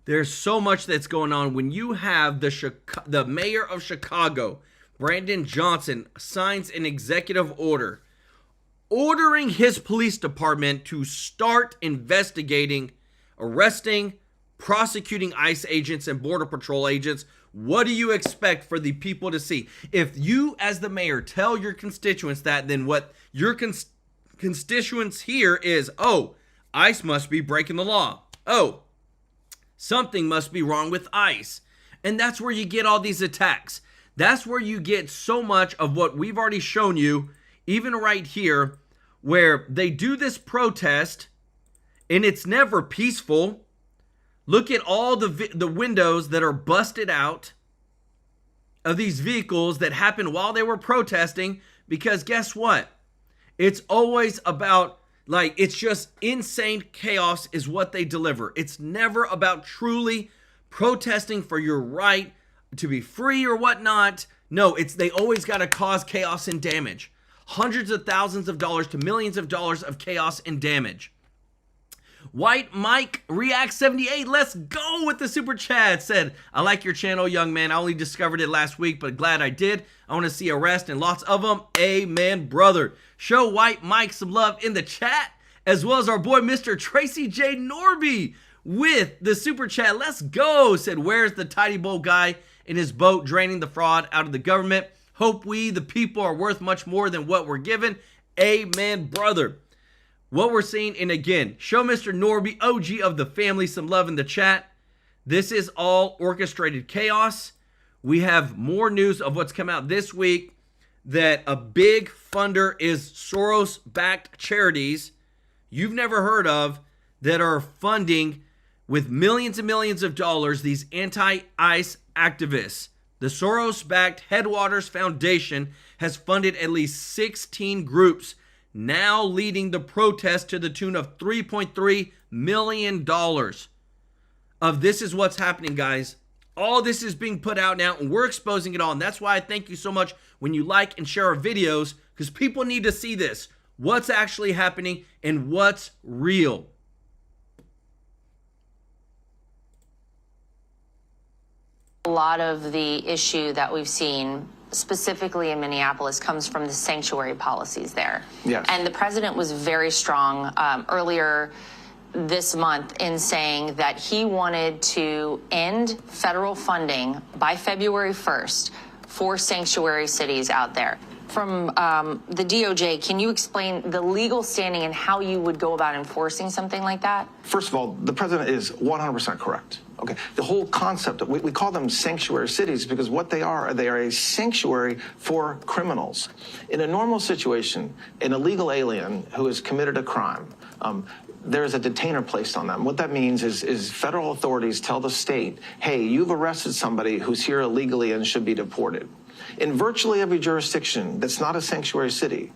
There's so much that's going on. When you have the mayor of Chicago, Brandon Johnson, signs an executive order ordering his police department to start investigating, arresting, prosecuting ICE agents and Border Patrol agents, what do you expect for the people to see? If you, as the mayor, tell your constituents that, then what your constituents hear is, oh, ICE must be breaking the law. Oh, something must be wrong with ICE. And that's where you get all these attacks. That's where you get so much of what we've already shown you, even right here, where they do this protest and it's never peaceful. Look at all the windows that are busted out of these vehicles that happened while they were protesting, because guess what? It's always about, like, it's just insane chaos is what they deliver. It's never about truly protesting for your right to be free or whatnot. No, they always got to cause chaos and damage. Hundreds of thousands of dollars to millions of dollars of chaos and damage. White Mike React 78, let's go with the super chat. Said, I like your channel, young man. I only discovered it last week, but glad I did. I want to see arrest and lots of them. Amen, brother. Show White Mike some love in the chat, as well as our boy, Mr. Tracy J. Norby with the super chat. Let's go. Said, where's the tidy bowl guy in his boat draining the fraud out of the government? Hope we, the people, are worth much more than what we're given. Amen, brother. what we're seeing, and again, show Mr. Norby, OG of the family, some love in the chat. This is all orchestrated chaos. We have more news of what's come out this week, that a big funder is Soros-backed charities you've never heard of that are funding with millions and millions of dollars these anti-ICE activists. The Soros-backed Headwaters Foundation has funded at least 16 groups, now leading the protest to the tune of $3.3 million. Of this is what's happening, guys. All this is being put out now, and we're exposing it all. And that's why I thank you so much when you like and share our videos, because people need to see this. What's actually happening and what's real. A lot of the issue that we've seen, specifically in Minneapolis, comes from the sanctuary policies there. Yes. And the president was very strong earlier this month in saying that he wanted to end federal funding by February 1st for sanctuary cities out there. From the DOJ, can you explain the legal standing and how you would go about enforcing something like that? First of all, the president is 100% correct. Okay, the whole concept, we call them sanctuary cities because what they are a sanctuary for criminals. In a normal situation, an illegal alien who has committed a crime, there is a detainer placed on them. What that means is federal authorities tell the state, hey, you've arrested somebody who's here illegally and should be deported. In virtually every jurisdiction that's not a sanctuary city,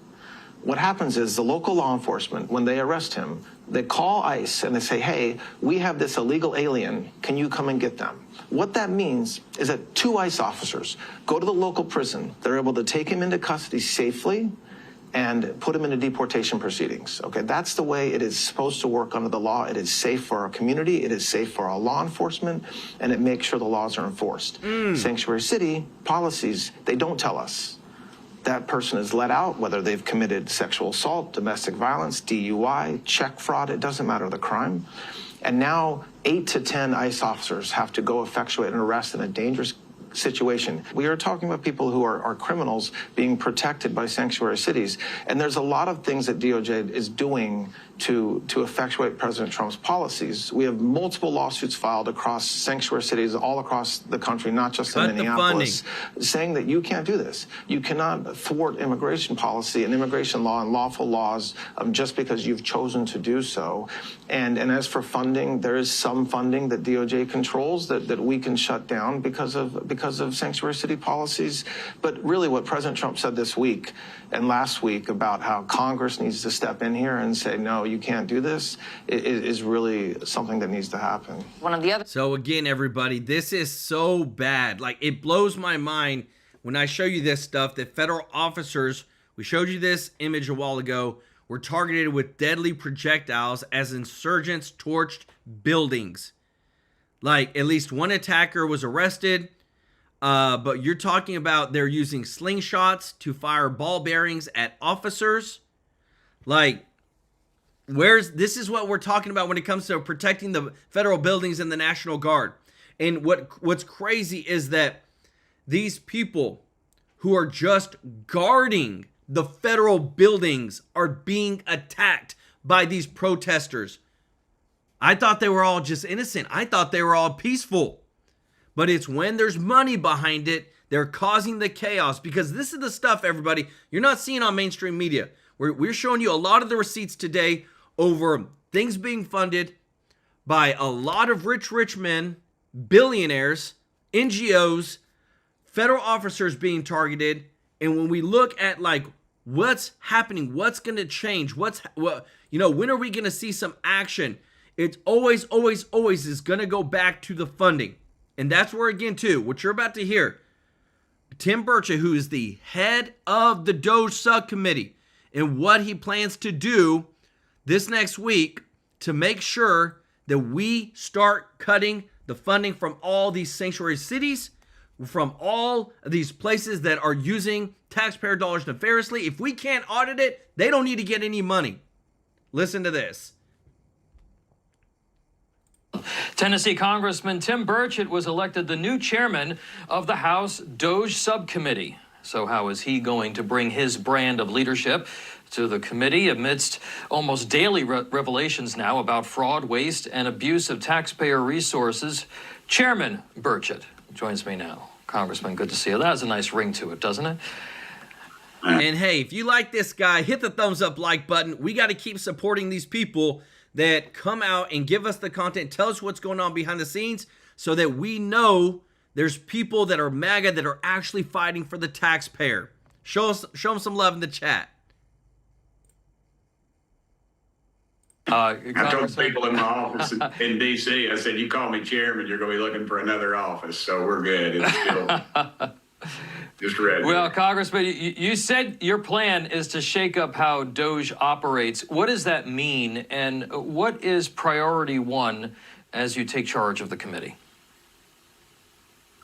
what happens is the local law enforcement, when they arrest him, they call ICE and they say, hey, we have this illegal alien, can you come and get them? What that means is that 2 ICE officers go to the local prison, they're able to take him into custody safely and put him into deportation proceedings. Okay, that's the way it is supposed to work under the law. It is safe for our community, it is safe for our law enforcement, and it makes sure the laws are enforced. Sanctuary city policies, they don't tell us. That person is let out, whether they've committed sexual assault, domestic violence, DUI, check fraud, it doesn't matter the crime. And now 8 to 10 ICE officers have to go effectuate an arrest in a dangerous situation. We are talking about people who are criminals being protected by sanctuary cities. And there's a lot of things that DOJ is doing to effectuate President Trump's policies. We have multiple lawsuits filed across sanctuary cities all across the country, not just in Minneapolis, saying that you can't do this. You cannot thwart immigration policy and immigration law and lawful laws just because you've chosen to do so. And as for funding, there is some funding that DOJ controls that we can shut down because of sanctuary city policies. But really what President Trump said this week and last week about how Congress needs to step in here and say, no, you can't do this, is really something that needs to happen. One of the other. So again, everybody, this is so bad. Like, it blows my mind when I show you this stuff that federal officers, we showed you this image a while ago, were targeted with deadly projectiles as insurgents torched buildings. Like, at least one attacker was arrested. But you're talking about they're using slingshots to fire ball bearings at officers. Like, this is what we're talking about when it comes to protecting the federal buildings and the National Guard. And what's crazy is that these people who are just guarding the federal buildings are being attacked by these protesters. I thought they were all just innocent. I thought they were all peaceful. But it's when there's money behind it, they're causing the chaos. Because this is the stuff, everybody, you're not seeing on mainstream media. We're showing you a lot of the receipts today over things being funded by a lot of rich men, billionaires, NGOs, federal officers being targeted. And when we look at like what's happening, what's going to change, when are we going to see some action? It's always is going to go back to the funding. And that's where, again, too, what you're about to hear, Tim Burchett, who is the head of the DOJ subcommittee, and what he plans to do this next week to make sure that we start cutting the funding from all these sanctuary cities, from all of these places that are using taxpayer dollars nefariously. If we can't audit it, they don't need to get any money. Listen to this. Tennessee Congressman Tim Burchett was elected the new chairman of the House DOJ subcommittee. So how is he going to bring his brand of leadership to the committee amidst almost daily revelations now about fraud, waste, and abuse of taxpayer resources? Chairman Burchett joins me now. Congressman, good to see you. That has a nice ring to it, doesn't it? And hey, if you like this guy, hit the thumbs up like button. We got to keep supporting these people that come out and give us the content, tell us what's going on behind the scenes so that we know there's people that are MAGA that are actually fighting for the taxpayer. Show them some love in the chat. I told people in my office in D.C., I said, you call me chairman, you're going to be looking for another office. So we're good. It's still just ready. Well, Congressman, you said your plan is to shake up how DOJ operates. What does that mean? And what is priority one as you take charge of the committee?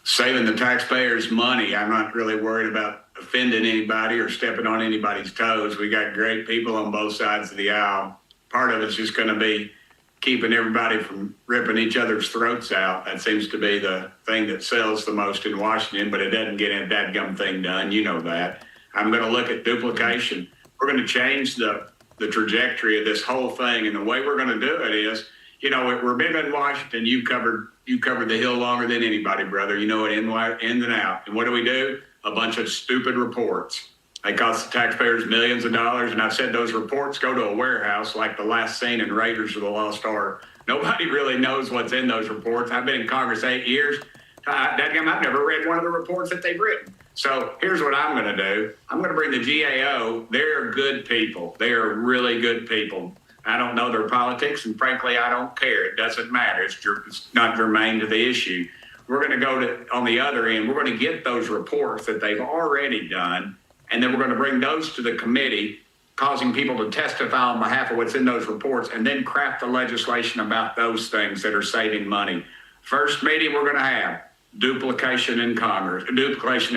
Saving the taxpayers' money. I'm not really worried about offending anybody or stepping on anybody's toes. We got great people on both sides of the aisle. Part of it's just going to be keeping everybody from ripping each other's throats out. That seems to be the thing that sells the most in Washington, but it doesn't get a dadgum thing done. You know that. I'm going to look at duplication. We're going to change the trajectory of this whole thing. And the way we're going to do it is, you know, we're big in Washington. You covered the Hill longer than anybody, brother. You know it in and out. And what do? A bunch of stupid reports. They cost the taxpayers millions of dollars. And I've said those reports go to a warehouse like the last scene in Raiders of the Lost Ark. Nobody really knows what's in those reports. I've been in Congress 8 years. I've never read one of the reports that they've written. So here's what I'm going to do. I'm going to bring the GAO. They're good people. They are really good people. I don't know their politics, and frankly, I don't care. It doesn't matter. It's not germane to the issue. We're going to go on the other end. We're going to get those reports that they've already done, and then we're going to bring those to the committee, causing people to testify on behalf of what's in those reports, and then craft the legislation about those things that are saving money. First meeting we're going to have, duplication in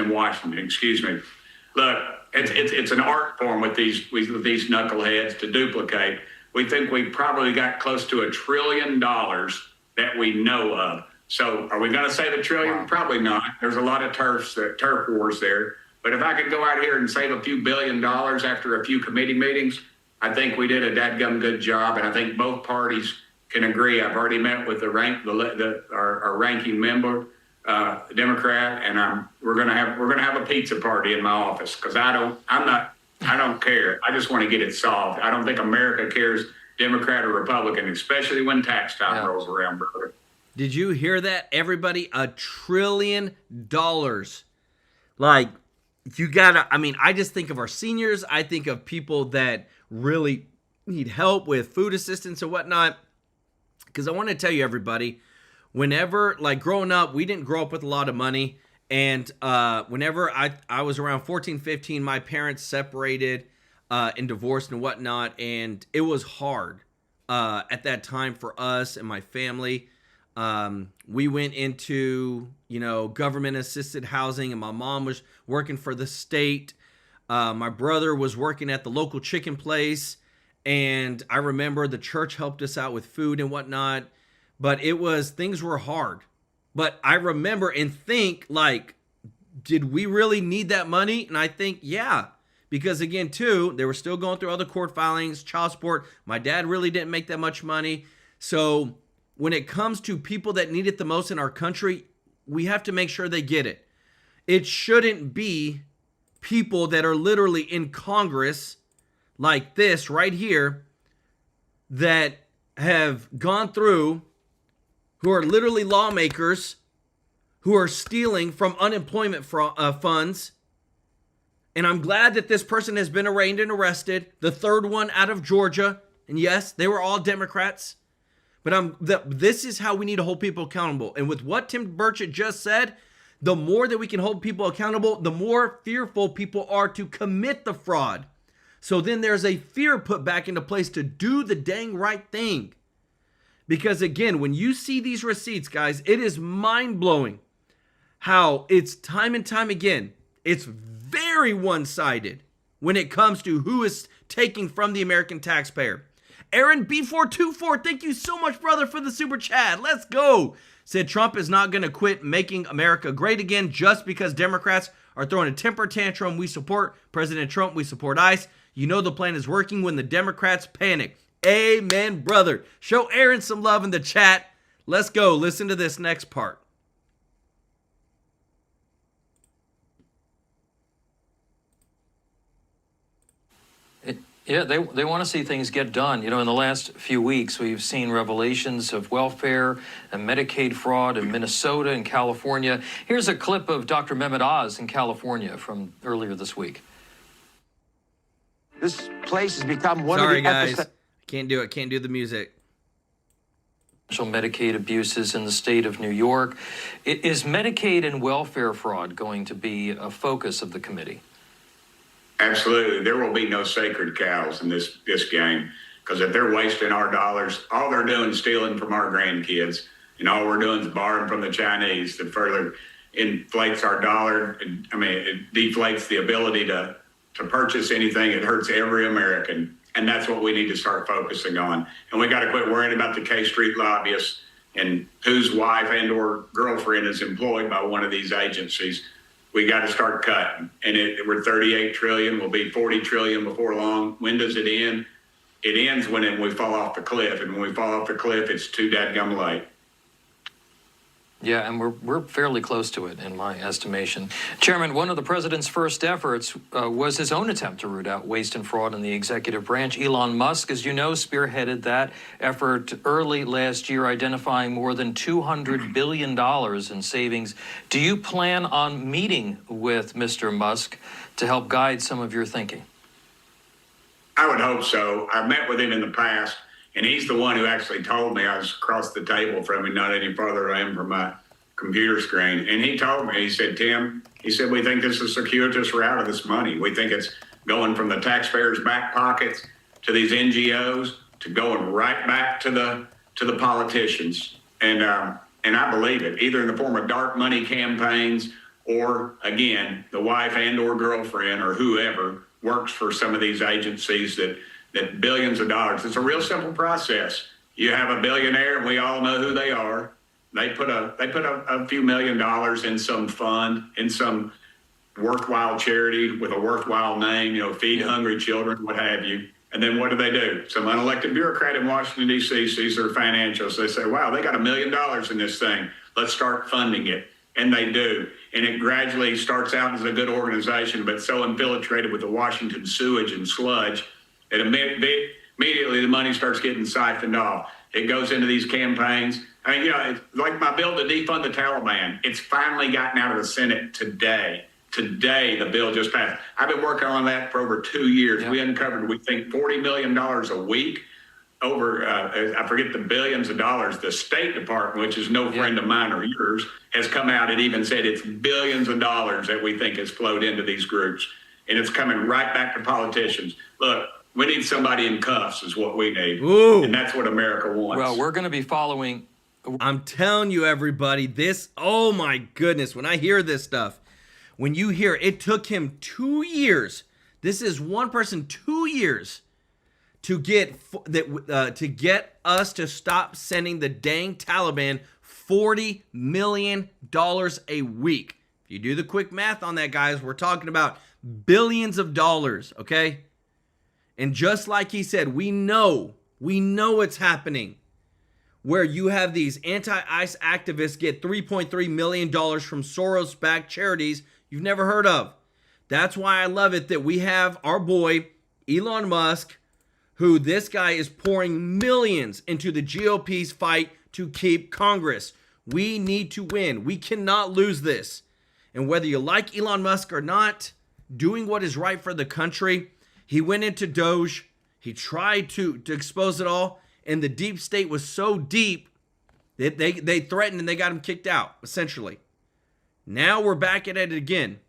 Washington, excuse me. Look, it's an art form with these knuckleheads to duplicate. We think we probably got close to $1 trillion that we know of. So are we going to save $1 trillion? Wow. Probably not. There's a lot of turf wars there. But if I could go out here and save a few $1 billion after a few committee meetings, I think we did a dadgum good job. And I think both parties can agree. I've already met with our ranking member, Democrat, and we're going to have a pizza party in my office because I don't care. I just want to get it solved. I don't think America cares, Democrat or Republican, especially when tax time rolls around, brother. Did you hear that, everybody? $1 trillion. Like, you gotta, I just think of our seniors. I think of people that really need help with food assistance and whatnot. Because I want to tell you, everybody, whenever, like growing up, we didn't grow up with a lot of money. And whenever I was around 14, 15, my parents separated and divorced and whatnot. And it was hard at that time for us and my family. We went into, government assisted housing, and my mom was working for the state. My brother was working at the local chicken place. And I remember the church helped us out with food and whatnot. But things were hard. But I remember and think, like, did we really need that money? And I think, yeah. Because, again, too, they were still going through other court filings, child support. My dad really didn't make that much money. So when it comes to people that need it the most in our country, we have to make sure they get it. It shouldn't be people that are literally in Congress like this right here that have gone through, who are literally lawmakers, who are stealing from unemployment funds. And I'm glad that this person has been arraigned and arrested. The third one out of Georgia. And yes, they were all Democrats. But this is how we need to hold people accountable. And with what Tim Burchett just said, the more that we can hold people accountable, the more fearful people are to commit the fraud. So then there's a fear put back into place to do the dang right thing. Because again, when you see these receipts, guys, it is mind-blowing how it's time and time again, it's very one-sided when it comes to who is taking from the American taxpayer. Aaron B424, thank you so much, brother, for the super chat. Let's go. said Trump is not going to quit making America great again just because Democrats are throwing a temper tantrum. We support President Trump. We support ICE. You know the plan is working when the Democrats panic. Amen, brother. Show Aaron some love in the chat. Let's go. Listen to this next part. Yeah, they want to see things get done. You know, in the last few weeks, we've seen revelations of welfare and Medicaid fraud in Minnesota and California. Here's a clip of Dr. Mehmet Oz in California from earlier this week. This place has become one Sorry, of the guys. Can't do it. Can't do the music. Medicaid abuses in the state of New York. Is Medicaid and welfare fraud going to be a focus of the committee? Absolutely. There will be no sacred cows in this game, because if they're wasting our dollars, all they're doing is stealing from our grandkids, and all we're doing is borrowing from the Chinese that further inflates our dollar. I mean, it deflates the ability to purchase anything. It hurts every American, and that's what we need to start focusing on. And we got to quit worrying about the K Street lobbyists and whose wife and or girlfriend is employed by one of these agencies. We got to start cutting. And we're 38 trillion. We'll be 40 trillion before long. When does it end? It ends when we fall off the cliff. And when we fall off the cliff, it's too dadgum late. Yeah, and we're fairly close to it, in my estimation. Chairman, one of the president's first efforts was his own attempt to root out waste and fraud in the executive branch. Elon Musk, as you know, spearheaded that effort early last year, identifying more than $200 billion in savings. Do you plan on meeting with Mr. Musk to help guide some of your thinking? I would hope so. I've met with him in the past, and he's the one who actually told me. I was across the table from him, not any further than I am from my computer screen. And he told me, he said, Tim, he said, we think this is a circuitous route of this money. We think it's going from the taxpayers' back pockets to these NGOs to going right back to the politicians. And I believe it, either in the form of dark money campaigns or, again, the wife and or girlfriend or whoever works for some of these agencies that billions of dollars. It's a real simple process. You have a billionaire, and we all know who they are. They put a few $1 million in some fund, in some worthwhile charity with a worthwhile name, feed hungry children, what have you. And then what do? Some unelected bureaucrat in Washington, D.C. sees their financials. They say, wow, they got $1 million in this thing. Let's start funding it. And they do. And it gradually starts out as a good organization, but so infiltrated with the Washington sewage and sludge that immediately the money starts getting siphoned off. It goes into these campaigns. I mean, it's like my bill to defund the Taliban. It's finally gotten out of the Senate today. Today, the bill just passed. I've been working on that for over 2 years. Yeah. We uncovered, we think, $40 million a week over, I forget the billions of dollars. The State Department, which is no friend of mine or yours, has come out and even said it's billions of dollars that we think has flowed into these groups. And it's coming right back to politicians. Look, we need somebody in cuffs is what we need. Ooh. And that's what America wants. Well, we're going to be following. I'm telling you, everybody, this, oh my goodness, when I hear this stuff, when you hear it took him 2 years, this is one person, 2 years to get us to stop sending the dang Taliban $40 million a week. If you do the quick math on that, guys, we're talking about billions of dollars, okay? And just like he said, we know it's happening, where you have these anti-ICE activists get $3.3 million from Soros-backed charities you've never heard of. That's why I love it that we have our boy, Elon Musk, who this guy is pouring millions into the GOP's fight to keep Congress. We need to win. We cannot lose this. And whether you like Elon Musk or not, doing what is right for the country, he went into Doge. He tried to expose it all. And the deep state was so deep that they threatened and they got him kicked out, essentially. Now we're back at it again.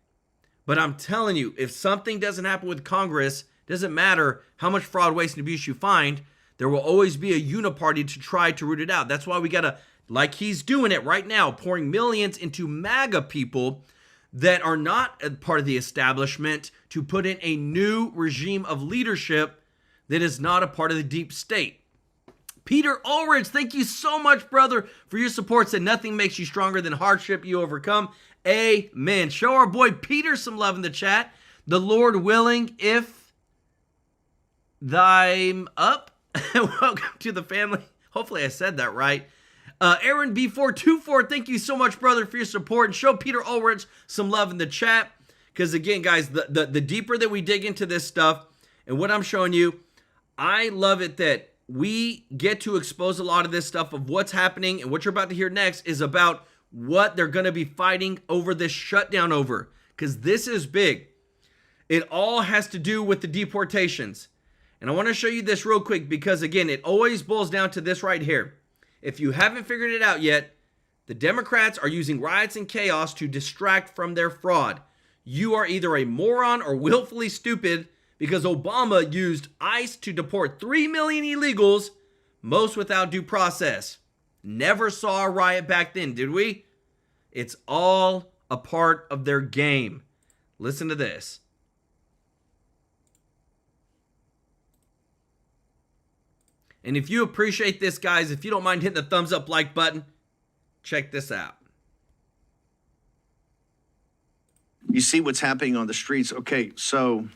But I'm telling you, if something doesn't happen with Congress, doesn't matter how much fraud, waste, and abuse you find, there will always be a uniparty to try to root it out. That's why we got to, like he's doing it right now, pouring millions into MAGA people that are not a part of the establishment to put in a new regime of leadership that is not a part of the deep state. Peter Ulrich, thank you so much, brother, for your support. Said nothing makes you stronger than hardship you overcome. Amen. Show our boy Peter some love in the chat. The Lord willing, if thine up. Welcome to the family. Hopefully I said that right. Aaron B424, thank you so much, brother, for your support. And show Peter Ulrich some love in the chat. Because again, guys, the deeper that we dig into this stuff and what I'm showing you, I love it that we get to expose a lot of this stuff of what's happening, and what you're about to hear next is about what they're going to be fighting over this shutdown over, because this is big. It all has to do with the deportations. And I want to show you this real quick because, again, it always boils down to this right here. If you haven't figured it out yet, the Democrats are using riots and chaos to distract from their fraud. You are either a moron or willfully stupid, because Obama used ICE to deport 3 million illegals, most without due process. Never saw a riot back then, did we? It's all a part of their game. Listen to this. And if you appreciate this, guys, if you don't mind hitting the thumbs up like button, check this out. You see what's happening on the streets. Okay, so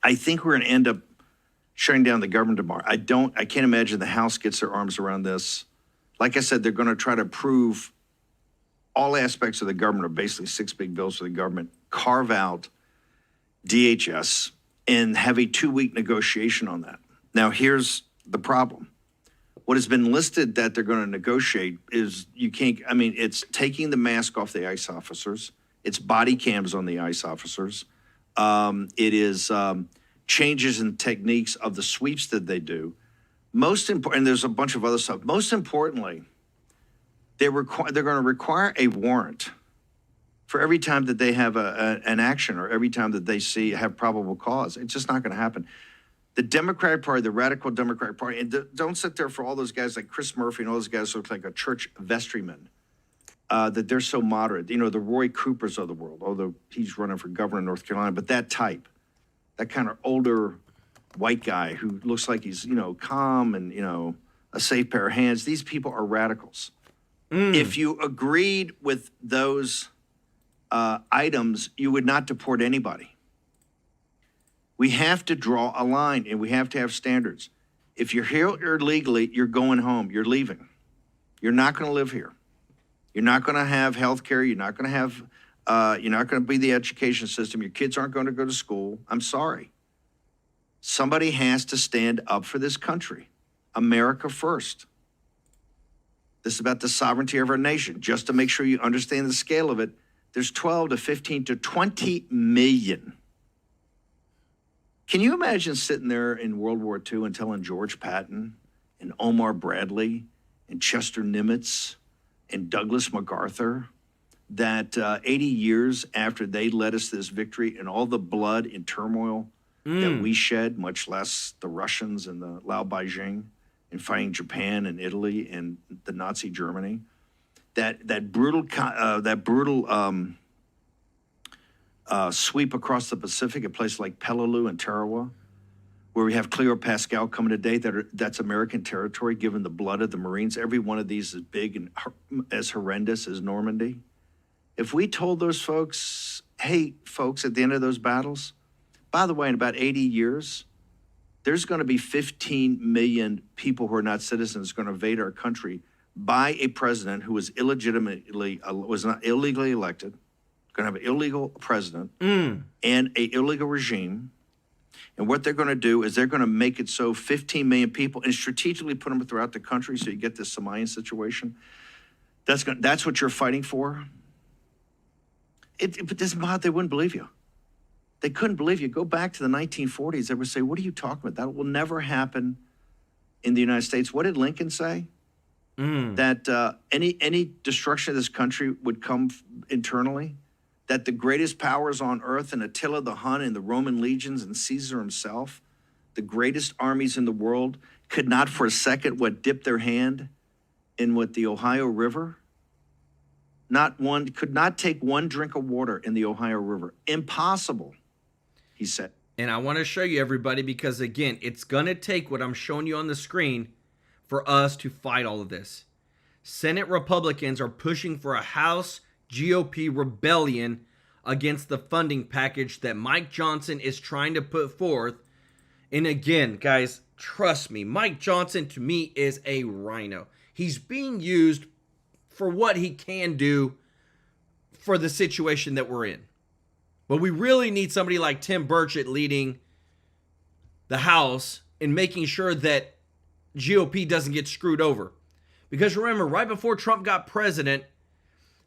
I think we're going to end up shutting down the government tomorrow. I can't imagine the House gets their arms around this. Like I said, they're going to try to prove all aspects of the government are basically 6 big bills for the government, carve out DHS, and have a 2-week negotiation on that. Now, here's the problem. What has been listed that they're going to negotiate is it's taking the mask off the ICE officers. It's body cams on the ICE officers. It is changes in techniques of the sweeps that they do. Most important, and there's a bunch of other stuff. Most importantly, they're going to require a warrant for every time that they have an action, or every time that they have probable cause. It's just not going to happen. The Democratic Party, the radical Democratic Party, and don't sit there for all those guys like Chris Murphy and all those guys who look like a church vestryman. That they're so moderate. The Roy Coopers of the world, although he's running for governor in North Carolina, but that type, that kind of older white guy who looks like he's, calm and, a safe pair of hands. These people are radicals. If you agreed with those items, you would not deport anybody. We have to draw a line, and we have to have standards. If you're here illegally, you're going home. You're leaving. You're not going to live here. You're not going to have health care. You're not going to have, you're not going to be the education system. Your kids aren't going to go to school. I'm sorry. Somebody has to stand up for this country. America first. This is about the sovereignty of our nation. Just to make sure you understand the scale of it, there's 12 to 15 to 20 million. Can you imagine sitting there in World War II and telling George Patton and Omar Bradley and Chester Nimitz and Douglas MacArthur that 80 years after they led us this victory and all the blood and turmoil that we shed, much less the Russians and the Lao Beijing in fighting Japan and Italy and the Nazi Germany, that brutal sweep across the Pacific at places like Peleliu and Tarawa, where we have Cleo Pascal coming today, that's American territory, given the blood of the Marines. Every one of these is big and as horrendous as Normandy. If we told those folks, hey, folks, at the end of those battles, by the way, in about 80 years, there's going to be 15 million people who are not citizens going to invade our country by a president who was was not illegally elected, going to have an illegal president and an illegal regime. And what they're going to do is they're going to make it so 15 million people, and strategically put them throughout the country so you get this Somalian situation. That's what you're fighting for. It doesn't matter. They wouldn't believe you. They couldn't believe you. Go back to the 1940s. They would say, what are you talking about? That will never happen in the United States. What did Lincoln say? That any destruction of this country would come internally? That the greatest powers on earth, and Attila the Hun and the Roman legions and Caesar himself, the greatest armies in the world, could not for a second dip their hand in the Ohio River? Not one, could not take one drink of water in the Ohio River. Impossible, he said. And I want to show you, everybody, because again, it's going to take what I'm showing you on the screen for us to fight all of this. Senate Republicans are pushing for a House GOP rebellion against the funding package that Mike Johnson is trying to put forth. And again, guys, trust me, Mike Johnson to me is a rhino. He's being used for what he can do for the situation that we're in. But we really need somebody like Tim Burchett leading the House and making sure that GOP doesn't get screwed over. Because remember, right before Trump got president,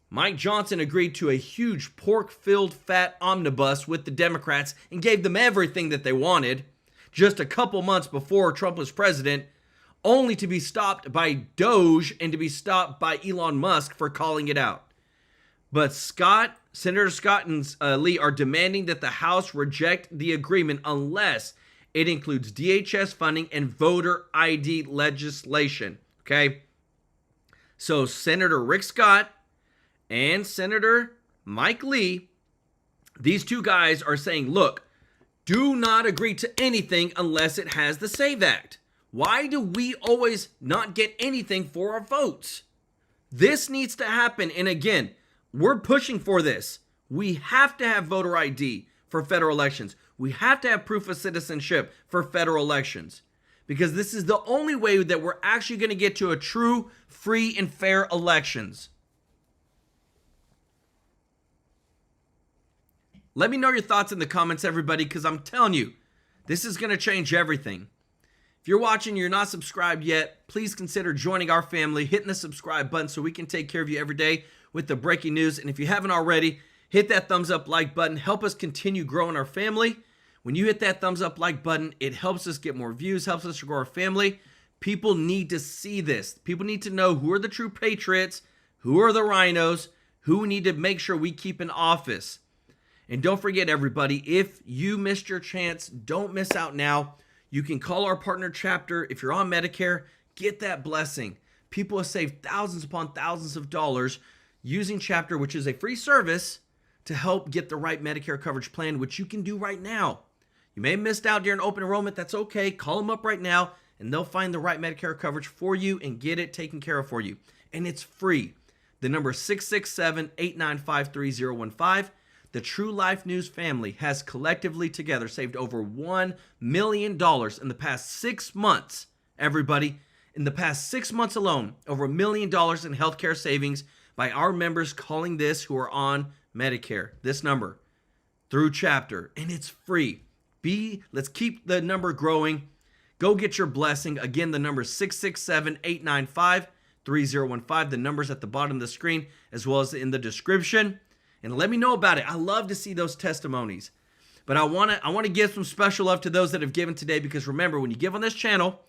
Mike Johnson agreed to a huge pork-filled fat omnibus with the Democrats and gave them everything that they wanted just a couple months before Trump was president, only to be stopped by Doge and to be stopped by Elon Musk for calling it out. But Senator Scott and Lee are demanding that the House reject the agreement unless it includes DHS funding and voter ID legislation. Okay? So Senator Rick Scott and Senator Mike Lee, these two guys are saying, look, do not agree to anything unless it has the SAVE Act. Why do we always not get anything for our votes? This needs to happen. And again, we're pushing for this. We have to have voter ID for federal elections. We have to have proof of citizenship for federal elections. Because this is the only way that we're actually going to get to a true, free, and fair elections. Let me know your thoughts in the comments, everybody, because I'm telling you, this is going to change everything. If you're watching and you're not subscribed yet, please consider joining our family, hitting the subscribe button so we can take care of you every day with the breaking news. And if you haven't already, hit that thumbs up like button. Help us continue growing our family. When you hit that thumbs up like button, it helps us get more views, helps us grow our family. People need to see this. People need to know who are the true patriots, who are the rhinos, who we need to make sure we keep in office. And don't forget, everybody, if you missed your chance, don't miss out now. You can call our partner chapter. If you're on Medicare, get that blessing. People have saved thousands upon thousands of dollars using Chapter, which is a free service to help get the right Medicare coverage plan, which you can do right now. You may have missed out during open enrollment. That's okay. Call them up right now, and they'll find the right Medicare coverage for you and get it taken care of for you. And it's free. The number is 667-895-3015. The TrueLife News family has collectively together saved over $1 million in the past 6 months. Everybody, in the past 6 months alone, over $1 million in healthcare savings by our members calling this who are on Medicare. This number through Chapter, and it's free. Let's keep the number growing. Go get your blessing. Again, the number is 667-895-3015. The number's at the bottom of the screen as well as in the description. And let me know about it. I love to see those testimonies. But I want to give some special love to those that have given today, because remember, when you give on this channel,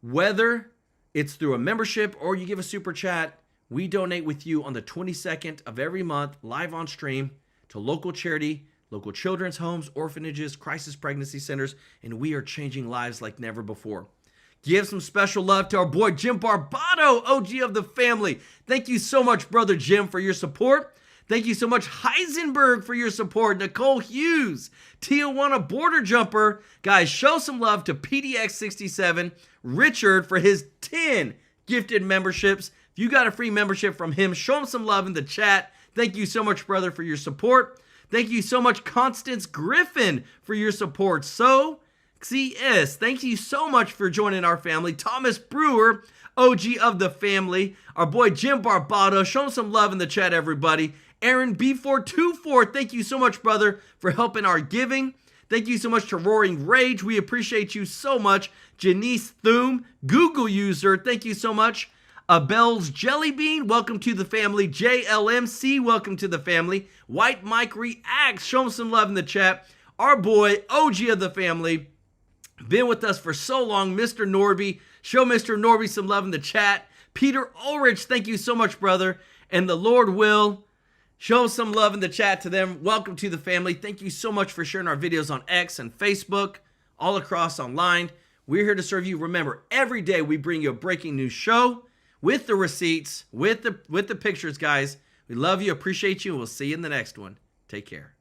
whether it's through a membership or you give a super chat, we donate with you on the 22nd of every month, live on stream, to local charity, local children's homes, orphanages, crisis pregnancy centers, and we are changing lives like never before. Give some special love to our boy Jim Barbato, OG of the family. Thank you so much, Brother Jim, for your support. Thank you so much, Heisenberg, for your support. Nicole Hughes, Tijuana Border Jumper. Guys, show some love to PDX67, Richard, for his 10 gifted memberships. If you got a free membership from him, show him some love in the chat. Thank you so much, brother, for your support. Thank you so much, Constance Griffin, for your support. So, CS, thank you so much for joining our family. Thomas Brewer, OG of the family. Our boy Jim Barbato, show him some love in the chat, everybody. Aaron B424, thank you so much, brother, for helping our giving. Thank you so much to Roaring Rage. We appreciate you so much. Janice Thum, Google user, thank you so much. Abel's Jellybean, welcome to the family. JLMC, welcome to the family. White Mike Reacts, show him some love in the chat. Our boy, OG of the family, been with us for so long, Mr. Norby. Show Mr. Norby some love in the chat. Peter Ulrich, thank you so much, brother. And the Lord will show some love in the chat to them. Welcome to the family. Thank you so much for sharing our videos on X and Facebook, all across online. We're here to serve you. Remember, every day we bring you a breaking news show with the receipts, with the pictures, guys. We love you, appreciate you, and we'll see you in the next one. Take care.